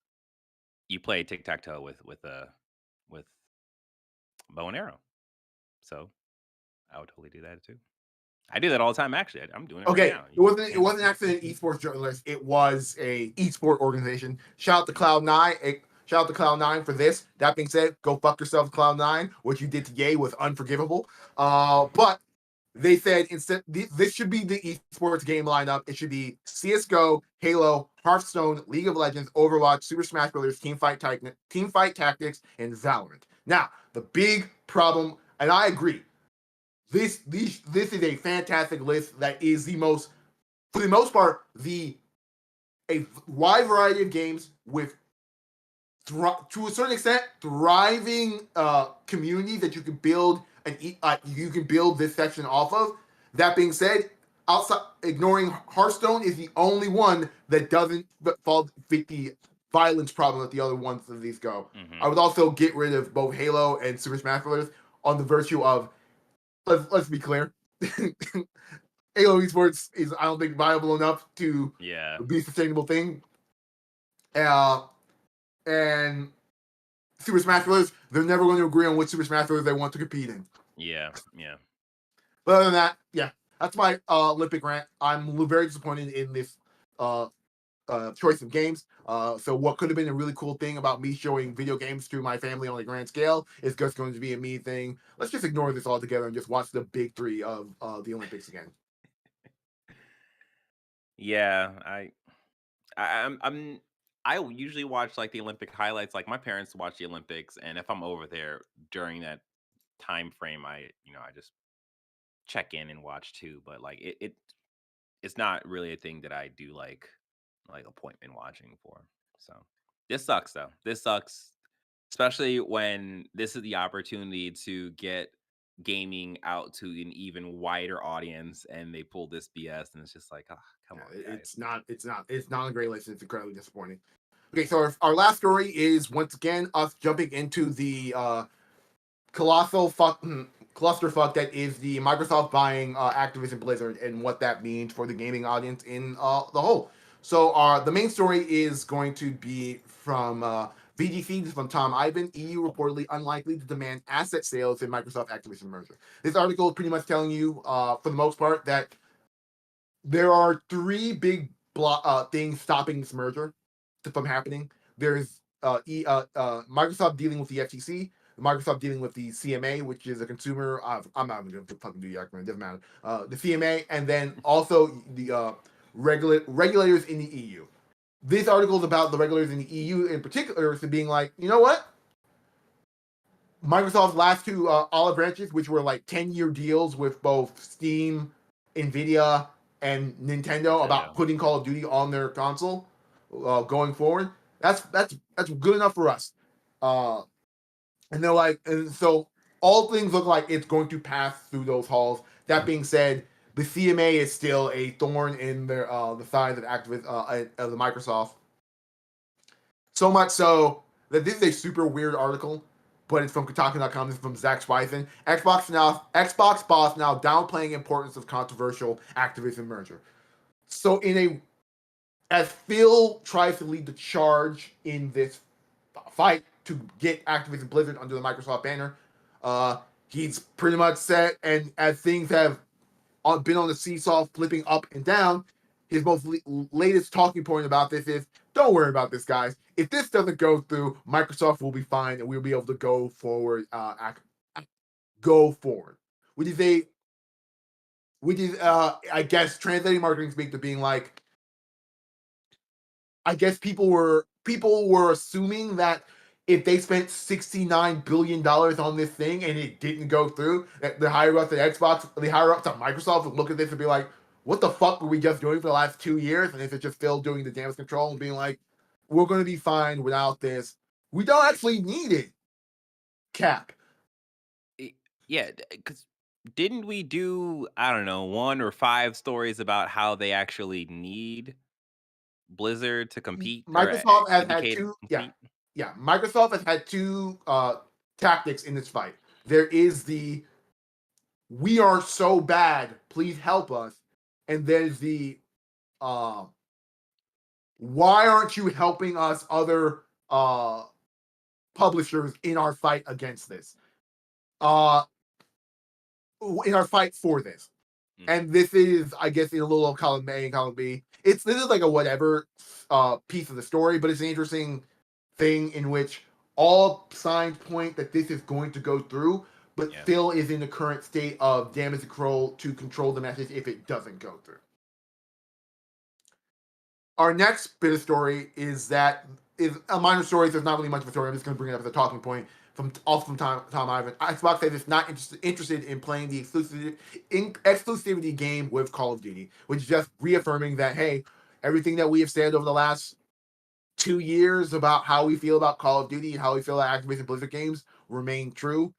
you play tic tac toe with bow and arrow. So I would totally do that too. I do that all the time. Actually, I'm doing it right Okay, now. it wasn't Can't see. actually an esports journalist. It was a esport organization. Shout out to Cloud9. Shout out to Cloud9 for this. That being said, go fuck yourself, Cloud9. What you did to Ye was unforgivable. But they said instead this should be the esports game lineup. It should be CS:GO, Halo, Hearthstone, League of Legends, Overwatch, Super Smash Bros., Team Fight Tactics, and Valorant. Now, the big problem, and I agree, this is a fantastic list that is the most, for the most part, a wide variety of games with to a certain extent thriving communities that you can build you can build this section off of. That being said, outside ignoring Hearthstone is the only one that doesn't fall fit the violence problem that the other ones of these go. I Hmm. would also get rid of both Halo and Super Smash Bros. On the virtue of let's be clear. Halo Esports is, I don't think, viable enough to Yeah, be a sustainable thing. Uh, and Super Smash Bros., they're never going to agree on which Super Smash Bros. They want to compete in. yeah, yeah. But other than that, yeah, that's my Olympic rant. I'm very disappointed in this uh, choice of games. So what could have been a really cool thing about me showing video games to my family on a grand scale is just going to be a me thing. Let's just ignore this altogether and just watch the big three of the Olympics again. Yeah, I'm I usually watch like the Olympic highlights. Like my parents watch the Olympics, and if I'm over there during that time frame, I just check in and watch too. But like it's not really a thing that I do like appointment watching for. So this sucks though. This sucks, especially when this is the opportunity to get gaming out to an even wider audience, and they pull this BS, and it's just like, oh, come on, guys. It's not a great list. It's incredibly disappointing. Okay, so our last story is once again us jumping into the colossal clusterfuck that is the Microsoft buying Activision Blizzard and what that means for the gaming audience in the whole. So the main story is going to be from VGC, this is from Tom Ivan. EU reportedly unlikely to demand asset sales in Microsoft Activision merger. This article is pretty much telling you, for the most part, that there are three big things stopping this merger from happening. There's Microsoft dealing with the FTC, Microsoft dealing with the CMA, which is a consumer. I'm not even going to fucking do the acronym. It doesn't matter. The CMA, and then also the regulators in the EU. This article is about the regulators in the EU in particular, so being like, you know what? Microsoft's last two olive branches, which were like 10-year deals with both Steam, Nvidia, and Nintendo about Nintendo. putting Call of Duty on their console going forward. That's good enough for us. Uh, and they're like, and so all things look like it's going to pass through those halls. That being said, the CMA is still a thorn in their the side of Activision of the Microsoft. So much so that this is a super weird article. but it's from Kotaku.com. This is from Zach Swisen. Xbox boss now downplaying importance of controversial Activision merger. So as Phil tries to lead the charge in this fight to get Activision Blizzard under the Microsoft banner, he's pretty much said, and as things have been on the seesaw, flipping up and down, his most latest talking point about this is, don't worry about this, guys. If this doesn't go through, Microsoft will be fine and we'll be able to go forward. Which is I guess translating marketing speak to being like, I guess people were assuming that if they spent $69 billion on this thing and it didn't go through, that the higher ups at Xbox, the higher ups at Microsoft would look at this and be like, what the fuck were we just doing for the last 2 years? And if it's just still doing the damage control and being like, we're going to be fine without this. We don't actually need it. Cap. Yeah, because didn't we do, I don't know, 1 or 5 stories about how they actually need Blizzard to compete or Microsoft has had indicate two. compete? Yeah. Microsoft has had two tactics in this fight. There is the we are so bad, please help us, and there's the why aren't you helping us, other publishers, in our fight against this? In our fight for this. And this is, I guess, in a little column A and column B. This is like a whatever piece of the story, but it's an interesting thing in which all signs point that this is going to go through, but still is in the current state of damage control to control the message if it doesn't go through. Our next bit of story is a minor story, so there's not really much of a story. I'm just going to bring it up as a talking point from Tom Ivan. Xbox says it's not interested in playing the exclusivity game with Call of Duty, which is just reaffirming that, hey, everything that we have said over the last 2 years about how we feel about Call of Duty and how we feel about Activision Blizzard games remain true.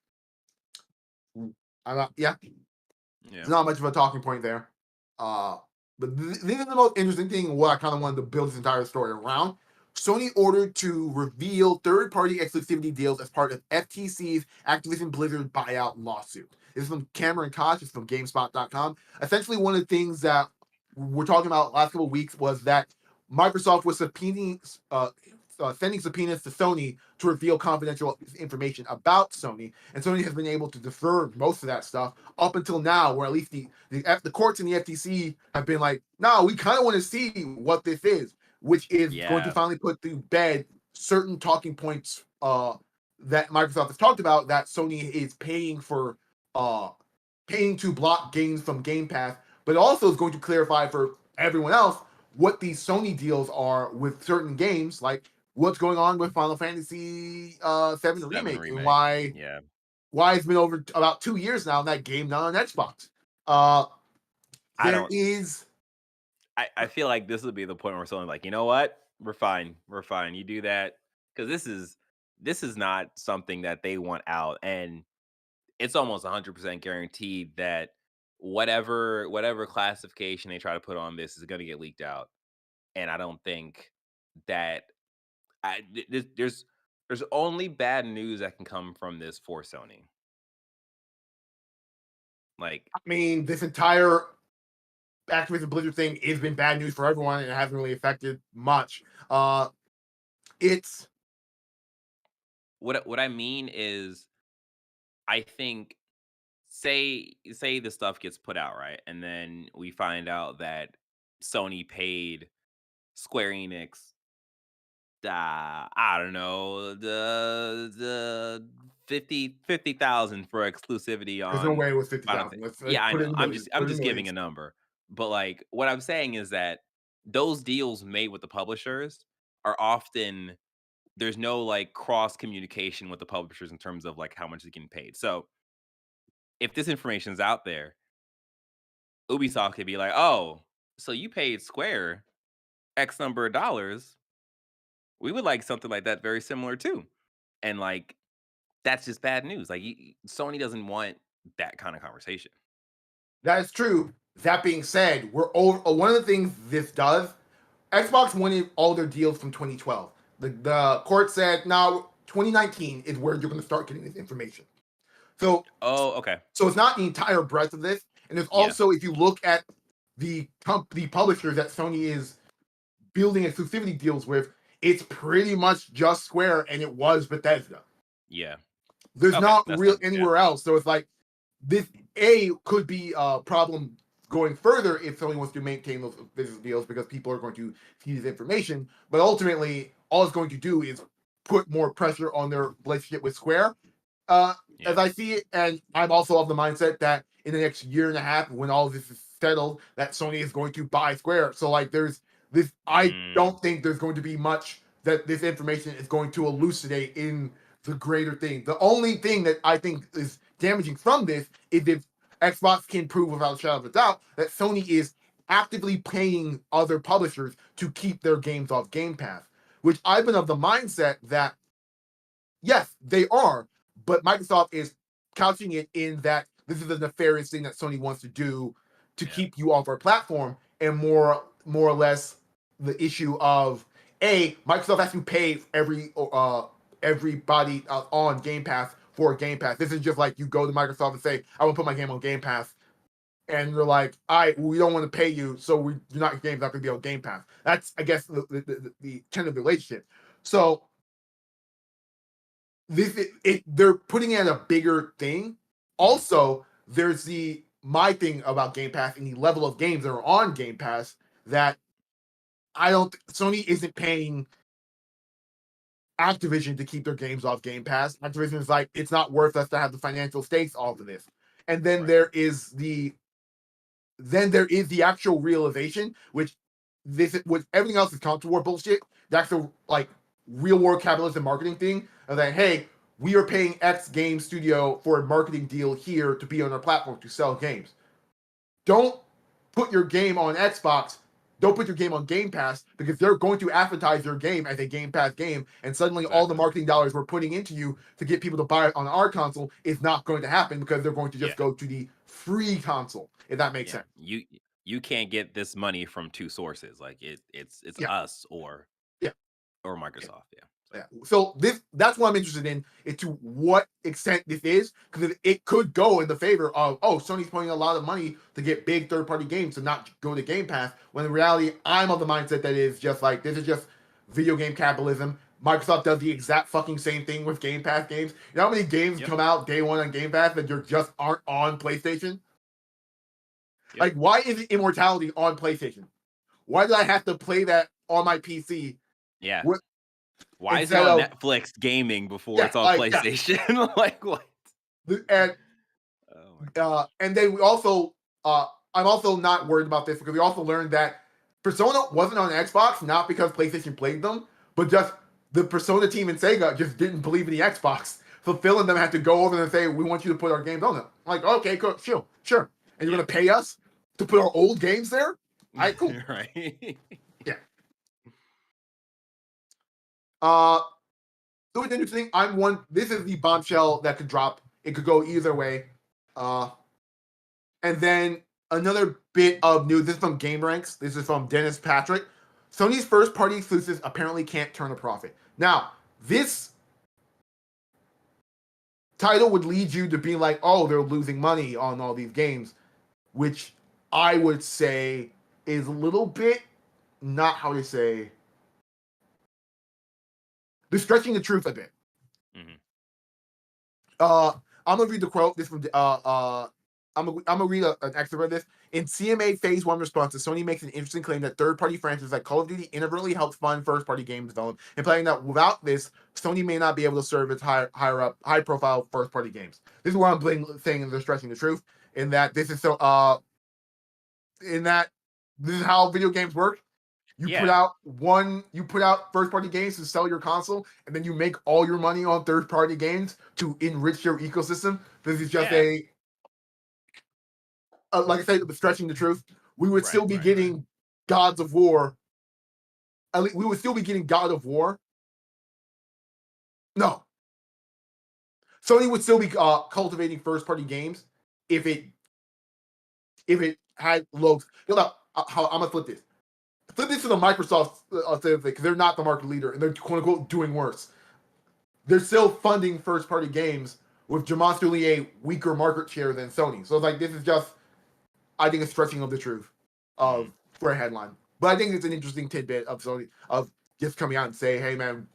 It's not much of a talking point there. But this is the most interesting thing, what I kind of wanted to build this entire story around. Sony ordered to reveal third-party exclusivity deals as part of FTC's Activision Blizzard buyout lawsuit. This is from Cameron Koch. It's from GameSpot.com. Essentially, one of the things that we're talking about last couple of weeks was that Microsoft was sending subpoenas to Sony to reveal confidential information about Sony, and Sony has been able to defer most of that stuff up until now, where at least the courts and the FTC have been like, no, we kind of want to see what this is, which is going to finally put to bed certain talking points that Microsoft has talked about, that Sony is paying to block games from Game Pass, but also is going to clarify for everyone else what these Sony deals are with certain games, like what's going on with Final Fantasy VII Remake and why it's been over about 2 years now and that game not on Xbox. I feel like this would be the point where someone's like, you know what? We're fine. You do that. Because this is not something that they want out. And it's almost 100% guaranteed that whatever classification they try to put on this is going to get leaked out. And I don't think that there's only bad news that can come from this for Sony. Like, I mean, this entire Activision Blizzard thing has been bad news for everyone, and it hasn't really affected much. It's what I mean is, I think say the stuff gets put out, right, and then we find out that Sony paid Square Enix, I don't know, the 50,000 for exclusivity on. There's no way it was 50,000. Yeah, I know. I'm just giving a number. But like, what I'm saying is that those deals made with the publishers are often, there's no like cross communication with the publishers in terms of like how much is getting paid. So if this information is out there, Ubisoft could be like, oh, so you paid Square X number of dollars. We would like something like that, very similar too. And like, that's just bad news. Like, Sony doesn't want that kind of conversation. That is true. That being said, we're over. One of the things this does, Xbox wanted all their deals from 2012. The court said, no, 2019 is where you're going to start getting this information. So Oh, okay. so it's not the entire breadth of this. And there's Yeah. also, if you look at the publishers that Sony is building exclusivity deals with, it's pretty much just Square, and it was Bethesda. Yeah. There's Okay, not that's real fine. Yeah. anywhere else. So it's like this could be a problem going further if Sony wants to maintain those business deals because people are going to see this information. But ultimately, all it's going to do is put more pressure on their relationship with Square. Yeah. As I see it, and I'm also of the mindset that in the next year and a half, when all of this is settled, that Sony is going to buy Square. So like, there's this. I don't think there's going to be much that this information is going to elucidate in the greater thing. The only thing that I think is damaging from this is if Xbox can prove without a shadow of a doubt that Sony is actively paying other publishers to keep their games off Game Pass, which I've been of the mindset that yes, they are, but Microsoft is couching it in that this is a nefarious thing that Sony wants to do to keep you off our platform, and more or less the issue of Microsoft has to pay everybody on Game Pass for Game Pass. This is just like you go to Microsoft and say, I want to put my game on Game Pass. And they're like, we don't want to pay you, so you're not, your game's not going to be on Game Pass. That's, I guess, the kind of relationship. So they're putting it in a bigger thing. Also, there's my thing about Game Pass and the level of games that are on Game Pass that Sony isn't paying Activision to keep their games off Game Pass. Activision is like, it's not worth us to have the financial stakes off of this. And then there is the actual realization, which everything else is counter war bullshit. That's the like real world capitalism marketing thing of that, hey, we are paying X game studio for a marketing deal here to be on our platform to sell games. Don't put your game on Xbox. Don't put your game on Game Pass, because they're going to advertise your game as a Game Pass game, and suddenly all the marketing dollars we're putting into you to get people to buy it on our console is not going to happen, because they're going to just go to the free console, if that makes sense. You can't get this money from two sources. Like it's us or Microsoft. So that's what I'm interested in, to what extent this is, because it could go in the favor of, Sony's putting a lot of money to get big third-party games to not go to Game Pass, when in reality, I'm of the mindset that is just like, this is just video game capitalism. Microsoft does the exact fucking same thing with Game Pass games. You know how many games come out day one on Game Pass that just aren't on PlayStation? Like, why is it Immortality on PlayStation? Why did I have to play that on my PC? Yeah. Why is it on Netflix gaming before it's on PlayStation? Like what? And then we also, I'm also not worried about this, because we also learned that Persona wasn't on Xbox, not because PlayStation played them, but just the Persona team in Sega just didn't believe in the Xbox. So Phil and them had to go over and say, we want you to put our games on them. I'm like, okay, cool, sure. And you're going to pay us to put our old games there? All right, cool. Right. So it's interesting. This is the bombshell that could drop. It could go either way. And then another bit of news. This is from GameRanks. This is from Dennis Patrick. Sony's first-party exclusives apparently can't turn a profit. Now, this title would lead you to be like, they're losing money on all these games, which I would say is a little bit, not how to say, they're stretching the truth a bit. I'm gonna read the quote. This from I'm gonna read an excerpt of this. In CMA Phase 1 responses, Sony makes an interesting claim that third-party franchises like Call of Duty inadvertently helps fund first-party game development, implying that without this, Sony may not be able to serve its high-profile first-party games. This is why I'm saying they're stretching the truth, in that this is this is how video games work. You put out first-party games to sell your console, and then you make all your money on third-party games to enrich your ecosystem. This is just like I said, stretching the truth. We would still be getting Gods of War. At least we would still be getting God of War. No. Sony would still be cultivating first-party games if it had low. I'm gonna flip this. Flip this to the Microsoft thing, because they're not the market leader, and they're quote unquote doing worse. they're still funding first-party games with demonstrably a weaker market share than Sony. So it's like this is just, I think, a stretching of the truth of for a headline. But I think it's an interesting tidbit of Sony of just coming out and say, hey man,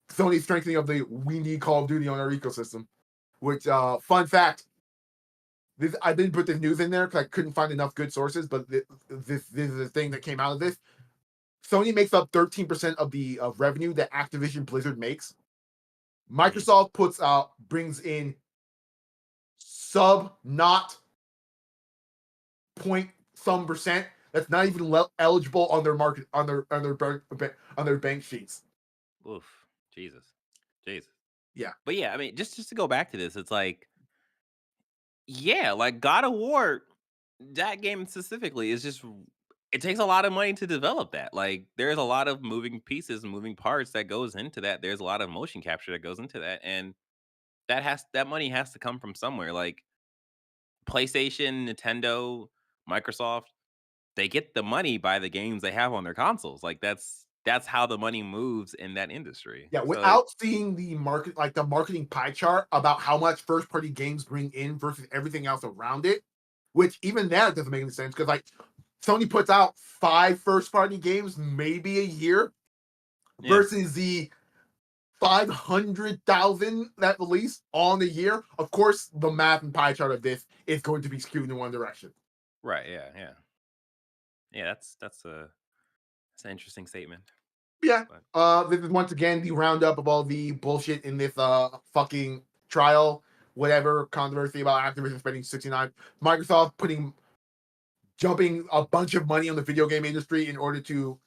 Sony's strengthening of the we need Call of Duty on our ecosystem. Which fun fact, this I didn't put the news in there because I couldn't find enough good sources, but this is the thing that came out of this. Sony makes up 13% of the revenue that Activision Blizzard makes. Microsoft brings in not point some percent. That's not even eligible on their market on their bank sheets. Oof, Jesus. Yeah, but yeah, I mean, just to go back to this, it's like, yeah, like God of War, that game specifically is just. It takes a lot of money to develop that. Like, there's a lot of moving pieces and moving parts that goes into that. There's a lot of motion capture that goes into that, and that money has to come from somewhere. Like PlayStation, Nintendo, Microsoft, they get the money by the games they have on their consoles. Like that's how the money moves in that industry. yeah. So Without seeing the marketing pie chart about how much first-party games bring in versus everything else around it, which even that doesn't make any sense because like Sony puts out 5 first-party games maybe a year versus the 500,000 that release on the year. Of course, the math and pie chart of this is going to be skewed in one direction. right, yeah. That's an interesting statement. Yeah. But This is once again the roundup of all the bullshit in this fucking trial, whatever controversy about Activision spending 69. Microsoft jumping a bunch of money on the video game industry in order to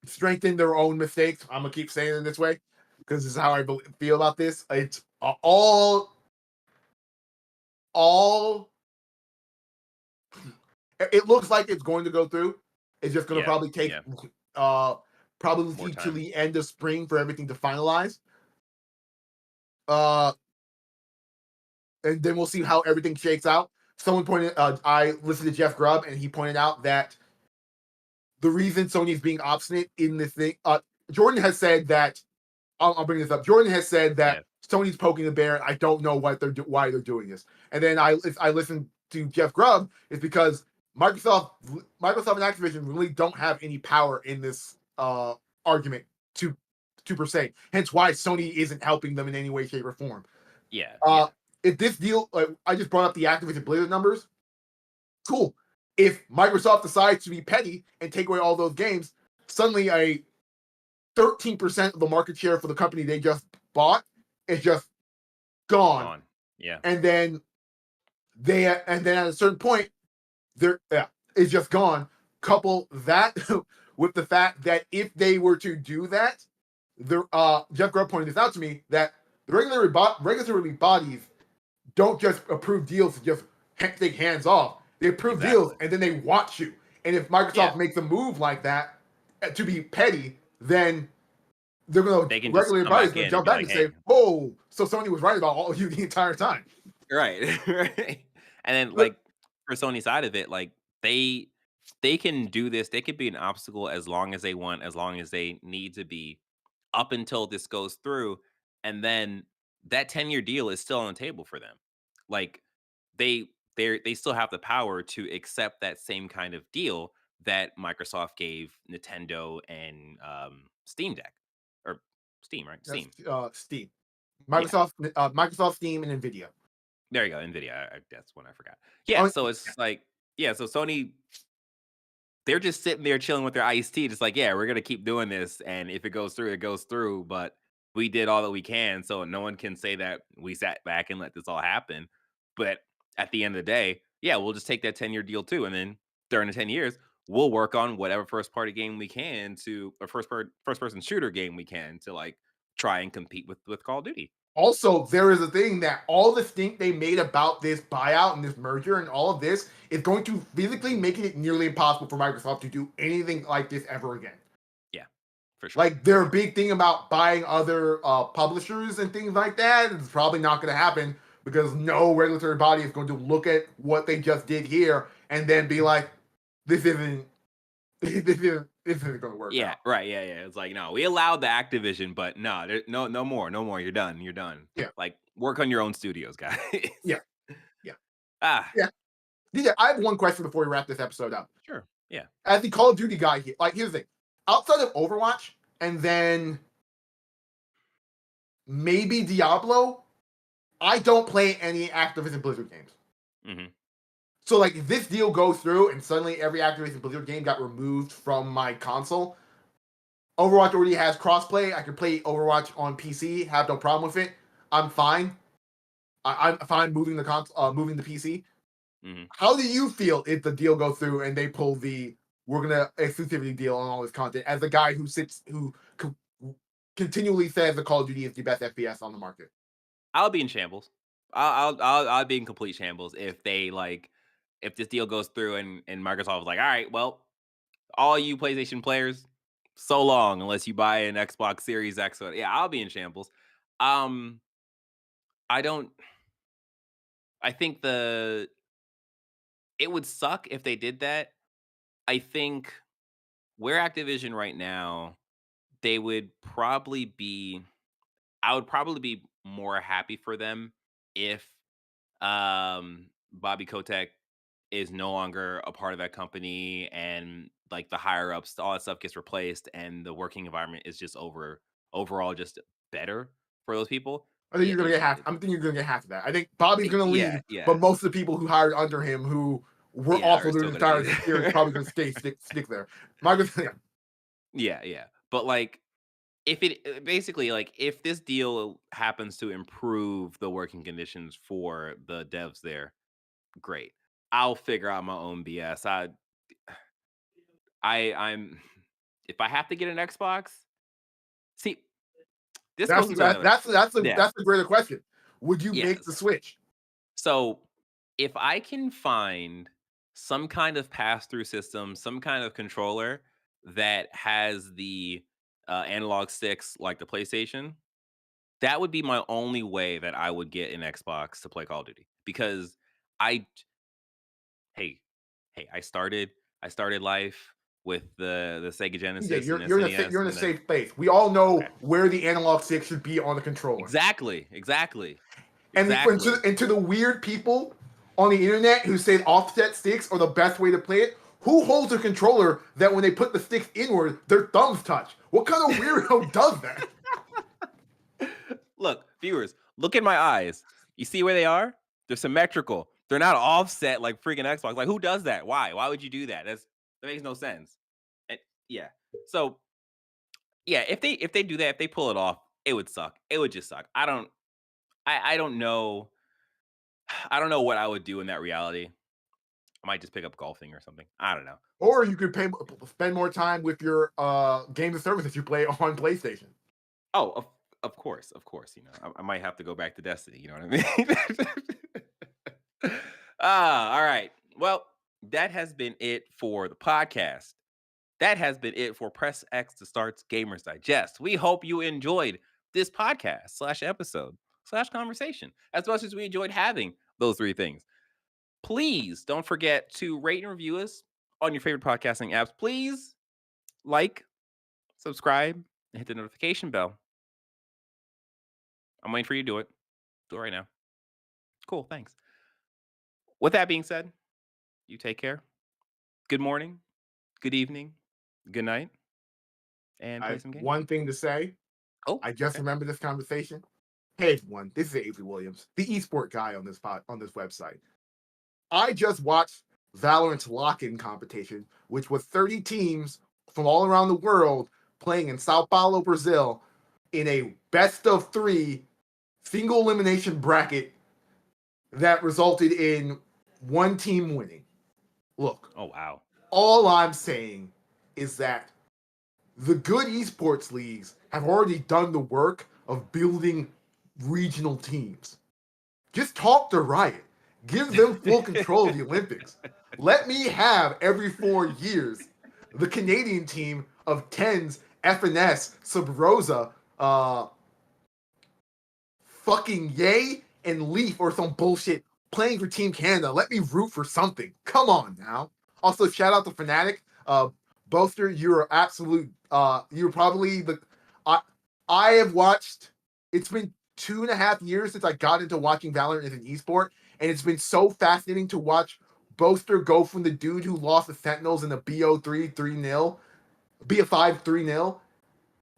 strengthen their own mistakes. I'm gonna keep saying it this way because this is how I feel about this. It's all. It looks like it's going to go through. It's just going to probably take probably till the end of spring for everything to finalize. And then we'll see how everything shakes out. Someone pointed. I listened to Jeff Grubb, and he pointed out that the reason Sony is being obstinate in this thing. Jordan has said that. I'll bring this up. Jordan has said that Sony's poking the bear. I don't know why they're doing this. And then I listened to Jeff Grubb is because Microsoft and Activision really don't have any power in this argument to per se. Hence why Sony isn't helping them in any way, shape, or form. Yeah. If this deal, I just brought up the Activision Blizzard numbers. Cool. If Microsoft decides to be petty and take away all those games, suddenly a 13% of the market share for the company they just bought is just gone. Yeah. And then at a certain point, it's just gone. Couple that with the fact that if they were to do that, Jeff Grubb pointed this out to me that the regulatory bodies don't just approve deals to just take hands off. They approve deals and then they watch you. And if Microsoft makes a move like that to be petty, then they're going to regulatory bodies going to jump back and say, "Oh, so Sony was right about all of you the entire time." Right. And then for Sony's side of it, like they can do this. They could be an obstacle as long as they want, as long as they need to be, up until this goes through, and then that 10-year deal is still on the table for them. Like they still have the power to accept that same kind of deal that Microsoft gave Nintendo and Steam Deck or Steam, right? That's, Steam. Steam. Microsoft, Steam, and Nvidia. There you go, Nvidia. That's one I forgot. Yeah, so it's like, so Sony, they're just sitting there chilling with their iced tea, just like, yeah, we're gonna keep doing this, and if it goes through, it goes through. But we did all that we can, so no one can say that we sat back and let this all happen. But at the end of the day, yeah, we'll just take that 10-year deal too, and then during the 10 years, we'll work on whatever first party game we can or first person shooter game we can to like try and compete with Call of Duty. Also, there is a thing that all the stink they made about this buyout and this merger and all of this is going to physically make it nearly impossible for Microsoft to do anything like this ever again. Yeah, for sure. Like their big thing about buying other publishers and things like that is probably not going to happen because no regulatory body is going to look at what they just did here and then be like, this isn't isn't going to work Yeah, out. right. Yeah, yeah. It's like, no, we allowed the Activision, but no, no more, no more. You're done. You're done. Yeah, Like, work on your own studios, guys. yeah, yeah, Ah, yeah. DJ, I have one question before we wrap this episode up. sure. Yeah. As the Call of Duty guy here, like, here's the thing. Outside of Overwatch and then maybe Diablo, I don't play any Activision Blizzard games. Mm-hmm. So, like, if this deal goes through and suddenly every Activision Blizzard game got removed from my console, Overwatch already has crossplay. I can play Overwatch on PC, have no problem with it. I'm fine. I'm fine moving the moving the PC. Mm-hmm. How do you feel if the deal goes through and they pull the we're gonna exclusivity deal on all this content? As the guy who continually says the Call of Duty is the best FPS on the market. I'll be in shambles. I'll be in complete shambles if they like if this deal goes through and Microsoft is like, all right, well, all you PlayStation players, so long unless you buy an Xbox Series X. Yeah, I'll be in shambles. Um, I don't. I think it would suck if they did that. I think where Activision right now, they would probably be. I would probably be more happy for them if Bobby Kotick is no longer a part of that company and like the higher ups, all that stuff gets replaced and the working environment is just overall just better for those people. I think Yeah, you're gonna get half. I'm thinking you're gonna get half of that. I think Bobby's gonna yeah, leave, yeah, but most of the people who hired under him, who were yeah, awful are their still gonna be entire careers, there. probably gonna stick there. Microsoft, Yeah, yeah. But like if it basically like if this deal happens to improve the working conditions for the devs there, great. I'll figure out my own BS. I'm if I have to get an Xbox, see, this goes that's into that's another that's that's the yeah, that's the greater question. Would you make the yes. switch? So, if I can find some kind of pass-through system, some kind of controller that has the, analog sticks like the PlayStation, that would be my only way that I would get an Xbox to play Call of Duty because I hey, hey, I started life with the Sega Yeah, Genesis and you're SNES in a and then safe place. We all know okay. where the analog stick should be on the controller. Exactly, exactly, And exactly. to the weird people on the internet who say offset sticks are the best way to play it, who holds a controller that when they put the sticks inward, their thumbs touch? What kind of weirdo does that? Look, viewers, look in my eyes. You see where they are? They're symmetrical. They're not offset like freaking Xbox. Like, who does that? Why? Why would you do that? That makes no sense. And yeah. So yeah, if they do that, if they pull it off, it would suck. It would just suck. I don't know. I don't know what I would do in that reality. I might just pick up golfing or something. I don't know. We'll Or see. you could spend more time with your games of service that you play on PlayStation. Oh, of course, of course. I might have to go back to Destiny. You know what I mean? All right. Well, that has been it for the podcast. That has been it for Press X to Start's Gamers Digest. We hope you enjoyed this podcast slash episode slash conversation as much as we enjoyed having those three things. Please don't forget to rate and review us on your favorite podcasting apps. Please like, subscribe, and hit the notification bell. I'm waiting for you to do it. Do it right now. Cool. Thanks. With that being said, you take care. Good morning, good evening, good night, and I play have some games. one thing to say. Oh, I just okay. remember this conversation. Hey everyone, this is Avery Williams, the esport guy on this website. I just watched Valorant's lock-in competition, which was 30 teams from all around the world playing in Sao Paulo, Brazil, in a best of 3 single elimination bracket that resulted in one team winning. Look, Oh, wow. all I'm saying is that the good esports leagues have already done the work of building regional teams. Just talk to Riot. Give them full control of the Olympics. Let me have every 4 years the Canadian team of Tens, FNS, Sub Rosa, fucking Yay, and Leaf or some bullshit playing for Team Canada. Let me root for something. Come on now. Also, shout out to Fnatic. Boaster, you're absolute. You're probably the. I I have watched. It's been 2.5 years since I got into watching Valorant as an esport, and it's been so fascinating to watch Boaster go from the dude who lost the Sentinels in the BO3 3-0, BO5 3-0,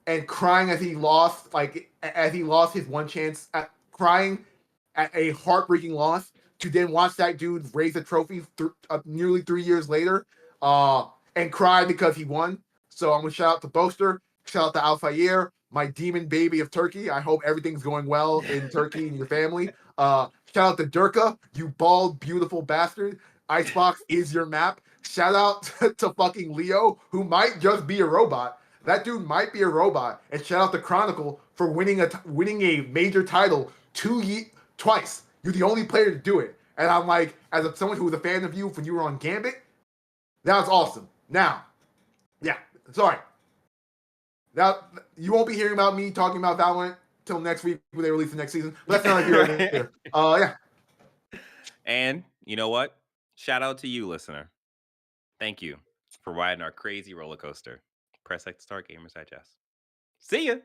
and crying as he lost, his one chance, crying at a heartbreaking loss, to then watch that dude raise a trophy nearly 3 years later, and cry because he won. So I'm gonna shout out to Boaster, shout out to Alfayir, my demon baby of Turkey. I hope everything's going well in Turkey and your family. Shout out to Durka, you bald, beautiful bastard. Icebox is your map. Shout out to fucking Leo, who might just be a robot. That dude might be a robot. And shout out to Chronicle for winning a major title twice. You're the only player to do it. And I'm like, someone who was a fan of you when you were on Gambit, that was awesome. Now, yeah, sorry. Now you won't be hearing about me talking about Valorant till next week when they release the next season. But that's not here. Yeah. And you know what? Shout out to you, listener. Thank you for riding our crazy roller coaster. Press X to start Gamers Digest. See ya.